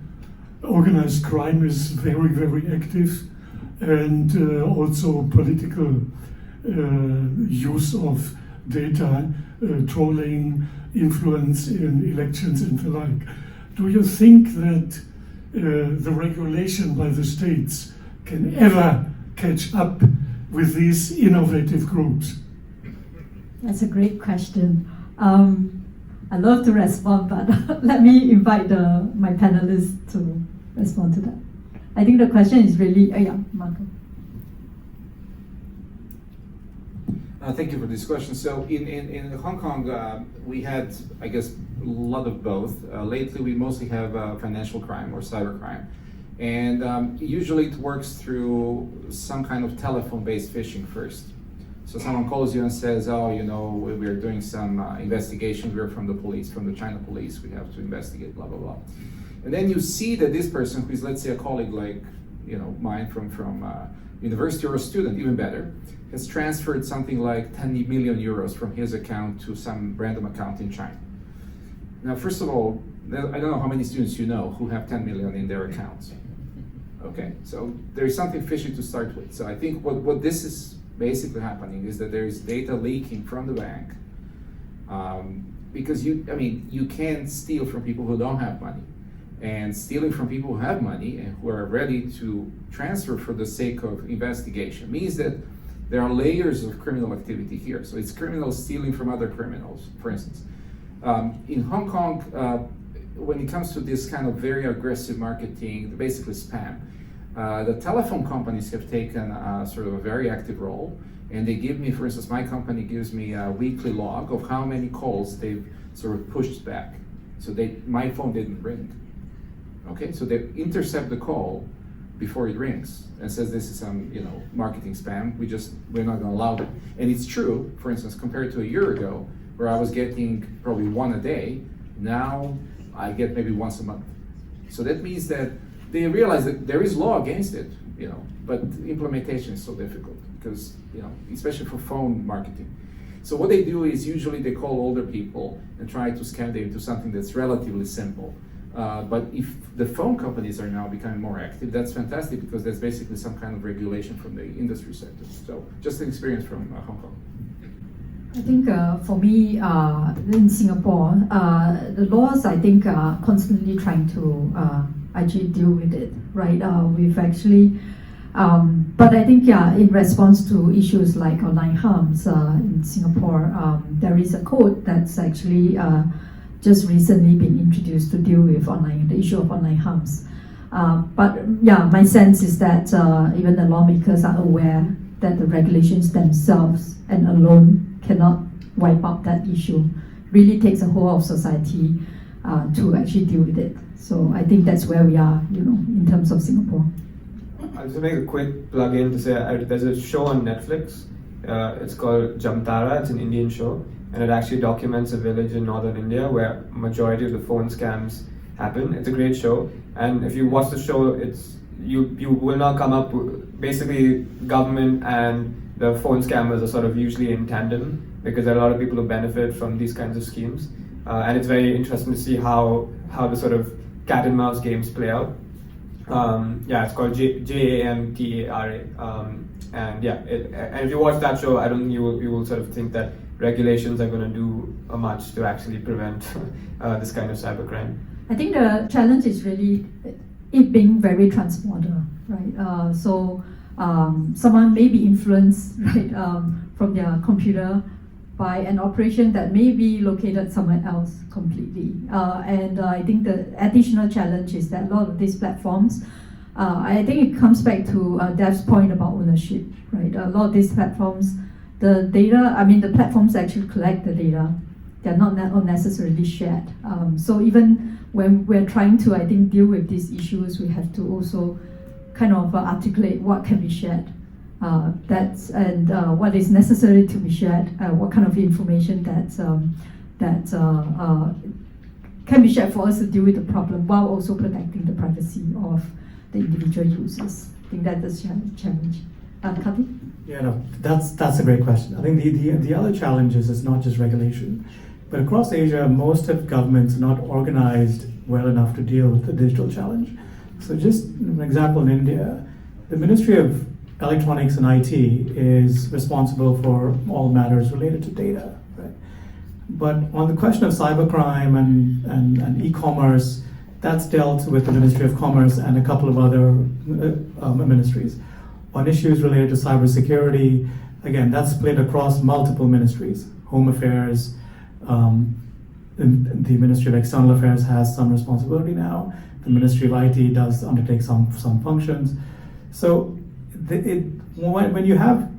Organized crime is very, very active, and also political use of data, trolling, influence in elections and the like. Do you think that the regulation by the states can ever catch up with these innovative groups? That's a great question. I'd love to respond, but let me invite my panelists to respond to that. I think the question is really, Marco. Thank you for this question. So in Hong Kong, we had, I guess, a lot of both. Lately, we mostly have financial crime or cybercrime. And usually it works through some kind of telephone-based phishing first. So someone calls you and says, oh, you know, we're doing some investigation. We're from the police, from the China police. We have to investigate, blah, blah, blah. And then you see that this person, who is, let's say, a colleague like, mine from university, or a student, even better, has transferred something like 10 million euros from his account to some random account in China. Now, first of all, I don't know how many students you know who have 10 million in their accounts. Okay, so there is something fishy to start with. So I think what this is basically happening is that there is data leaking from the bank, because you can't steal from people who don't have money. And stealing from people who have money and who are ready to transfer for the sake of investigation means that there are layers of criminal activity here. So it's criminals stealing from other criminals, for instance. In Hong Kong, when it comes to this kind of very aggressive marketing, basically spam, the telephone companies have taken sort of a very active role, and they give me, for instance, my company gives me a weekly log of how many calls they've sort of pushed back. So my phone didn't ring. Okay, so they intercept the call before it rings and says this is some marketing spam. We're not going to allow that. And it's true. For instance, compared to a year ago, where I was getting probably one a day, now I get maybe once a month. So that means that they realize that there is law against it, but implementation is so difficult because especially for phone marketing. So what they do is usually they call older people and try to scam them into something that's relatively simple. But if the phone companies are now becoming more active, that's fantastic because that's basically some kind of regulation from the industry sector. So just an experience from Hong Kong. I think for me, in Singapore, the laws, I think, are constantly trying to actually deal with it, right? We've actually, but I think, in response to issues like online harms in Singapore, there is a code that's actually just recently been introduced to deal with the issue of online harms. But my sense is that even the lawmakers are aware that the regulations themselves and alone cannot wipe out that issue. Really takes a whole of society to actually deal with it. So I think that's where we are, in terms of Singapore. I'll just make a quick plug-in to say there's a show on Netflix. It's called Jamtara. It's an Indian show, and it actually documents a village in northern India where majority of the phone scams happen. It's a great show, and if you watch the show, you will not come up with, basically government and the phone scammers are sort of usually in tandem because there are a lot of people who benefit from these kinds of schemes, and it's very interesting to see how the sort of cat and mouse games play out. It's called Jamtara, and if you watch that show, I don't think you will sort of think that regulations are going to do much to actually prevent this kind of cybercrime. I think the challenge is really it being very transborder, right? So someone may be influenced, right, from their computer by an operation that may be located somewhere else completely. And I think the additional challenge is that a lot of these platforms, I think it comes back to Dev's point about ownership, right? A lot of these platforms the data, I mean, the platforms actually collect the data. They're not necessarily shared. So even when we're trying to, I think, deal with these issues, we have to also kind of articulate what can be shared. What is necessary to be shared, what kind of information that can be shared for us to deal with the problem while also protecting the privacy of the individual users. I think that's a challenge. Karthik? Yeah, no, that's a great question. I think the other challenge is not just regulation, but across Asia, most of governments are not organized well enough to deal with the digital challenge. So just an example, in India, the Ministry of Electronics and IT is responsible for all matters related to data, right? But on the question of cybercrime and e-commerce, that's dealt with the Ministry of Commerce and a couple of other ministries. On issues related to cybersecurity, again, that's split across multiple ministries. Home Affairs, the Ministry of External Affairs has some responsibility now. The Ministry of IT does undertake some functions. So when you have,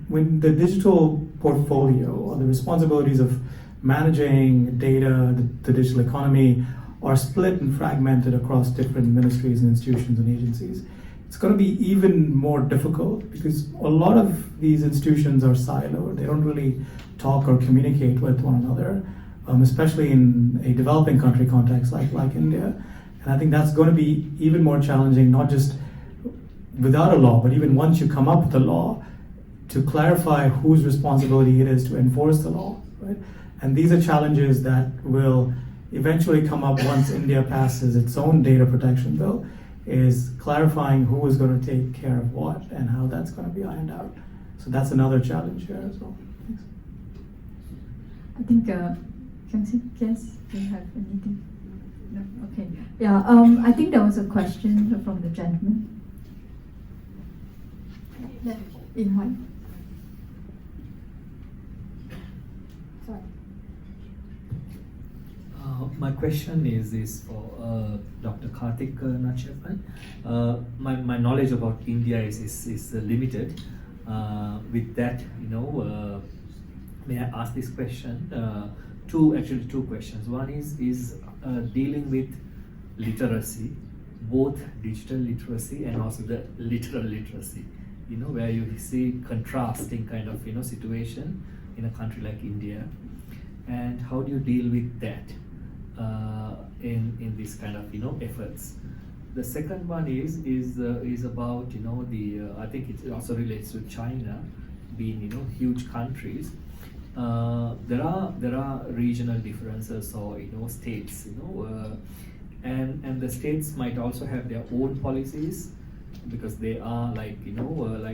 when the digital portfolio or the responsibilities of managing data, the digital economy are split and fragmented across different ministries and institutions and agencies, it's going to be even more difficult because a lot of these institutions are siloed. They don't really talk or communicate with one another, especially in a developing country context like India. And I think that's going to be even more challenging, not just without a law, but even once you come up with a law, to clarify whose responsibility it is to enforce the law, right? And these are challenges that will eventually come up once India passes its own data protection bill, is clarifying who is going to take care of what and how that's going to be ironed out. So that's another challenge here as well. Thanks. I think, Kyung-Sik, yes, do you have anything? No? Okay. Yeah, I think there was a question from the gentleman. Yeah, in white. Sorry. My question is for Dr. Karthik Natarajan. My knowledge about India is limited. With that, may I ask this question? Two questions. One is dealing with literacy, both digital literacy and also the literal literacy. Where you see contrasting kind of situation in a country like India, and how do you deal with that in this kind of efforts? The second one is about I think it also relates to China being huge countries. There are regional differences or states and the states might also have their own policies because they are like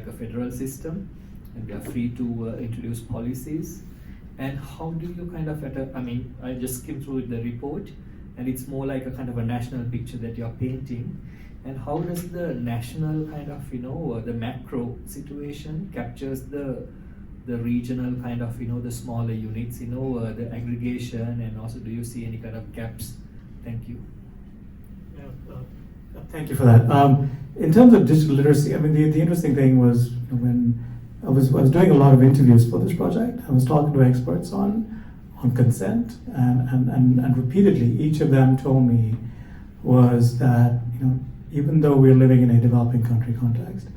a federal system and they are free to introduce policies. And how do you kind of I just skimmed through the report and it's more like a kind of a national picture that you're painting, and how does the national kind of the macro situation captures the regional kind of the smaller units, the aggregation, and also do you see any kind of gaps? Thank you. Thank you for that. In terms of digital literacy, I mean, the interesting thing was when I was doing a lot of interviews for this project, I was talking to experts on consent, and repeatedly each of them told me was that even though we're living in a developing country context,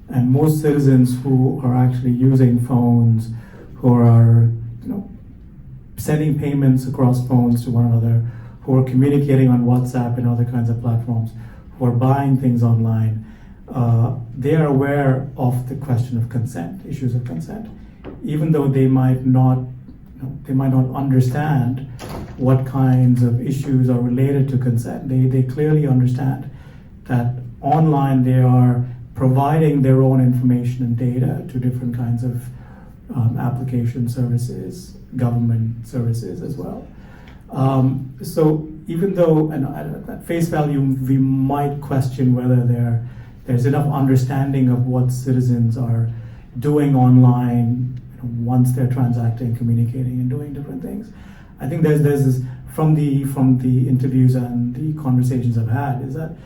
and most citizens who are actually using phones, who are sending payments across phones to one another, who are communicating on WhatsApp and other kinds of platforms, who are buying things online, they are aware of the question of consent, issues of consent, even though they might not understand what kinds of issues are related to consent. They clearly understand that online they are providing their own information and data to different kinds of application services, government services as well. So even though at face value we might question whether there's enough understanding of what citizens are doing online once they're transacting, communicating, and doing different things, I think there's this from the interviews and the conversations I've had is that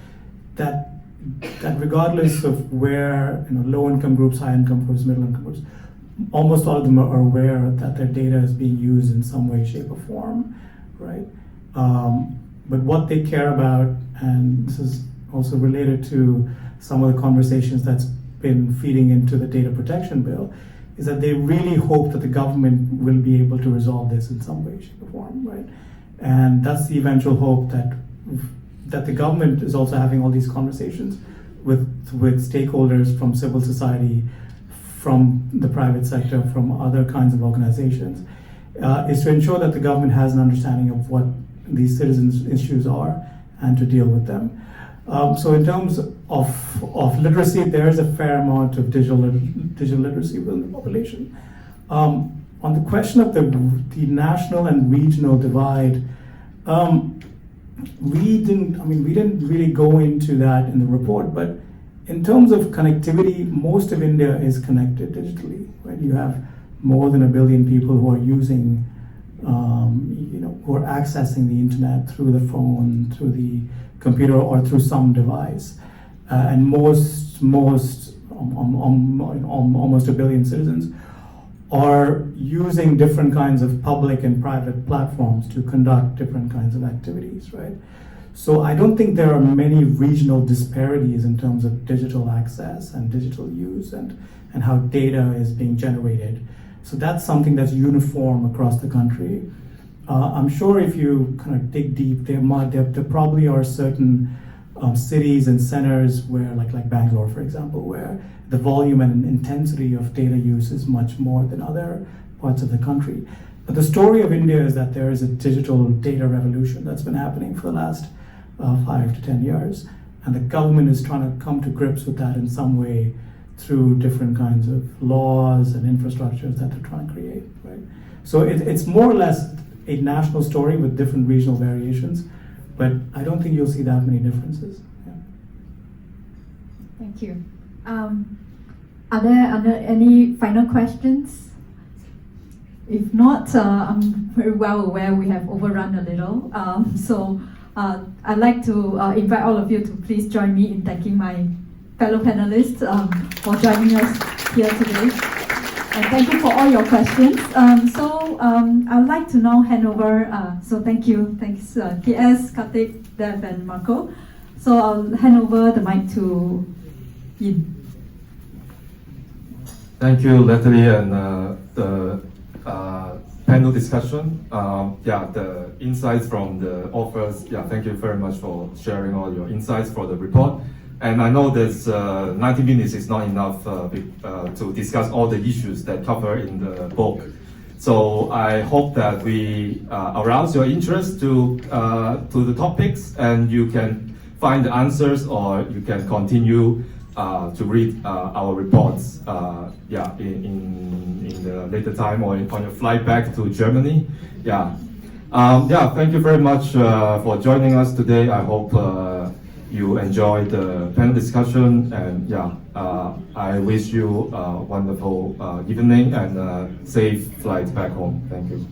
regardless of where low income groups, high income groups, middle income groups, almost all of them are aware that their data is being used in some way, shape, or form, right? But what they care about, and this is also related to some of the conversations that's been feeding into the data protection bill, is that they really hope that the government will be able to resolve this in some way, shape, or form, right? And that's the eventual hope, that the government is also having all these conversations with stakeholders from civil society, from the private sector, from other kinds of organizations, is to ensure that the government has an understanding of what these citizens' issues are and to deal with them. So in terms of literacy, there is a fair amount of digital literacy within the population. On the question of the national and regional divide, we didn't really go into that in the report, but in terms of connectivity, most of India is connected digitally. Right? You have more than 1 billion people who are using, who are accessing the internet through the phone, through the computer, or through some device, and almost 1 billion citizens are using different kinds of public and private platforms to conduct different kinds of activities, right? So I don't think there are many regional disparities in terms of digital access and digital use and how data is being generated. So that's something that's uniform across the country. I'm sure if you kind of dig deep, there probably are certain cities and centers where, like Bangalore, for example, where the volume and intensity of data use is much more than other parts of the country. But the story of India is that there is a digital data revolution that's been happening for the last 5 to 10 years. And the government is trying to come to grips with that in some way through different kinds of laws and infrastructures that they're trying to create, right? So it's more or less a national story with different regional variations, but I don't think you'll see that many differences. Yeah. Thank you. Are there any final questions? If not, I'm very well aware we have overrun a little. So I'd like to invite all of you to please join me in thanking my fellow panelists for joining us here today. And thank you for all your questions. I'd like to now hand over, so thank you. Thanks KS, Karthik, Dev, and Marco. So I'll hand over the mic to Yin. Thank you, Natalie, and the panel discussion. The insights from the authors. Thank you very much for sharing all your insights for the report. And I know that 90 minutes is not enough to discuss all the issues that cover in the book. So I hope that we arouse your interest to the topics, and you can find the answers, or you can continue to read our reports in the later time, or on your flight back to Germany. Thank you very much for joining us today. I hope you enjoyed the panel discussion, and I wish you a wonderful evening and a safe flight back home. Thank you.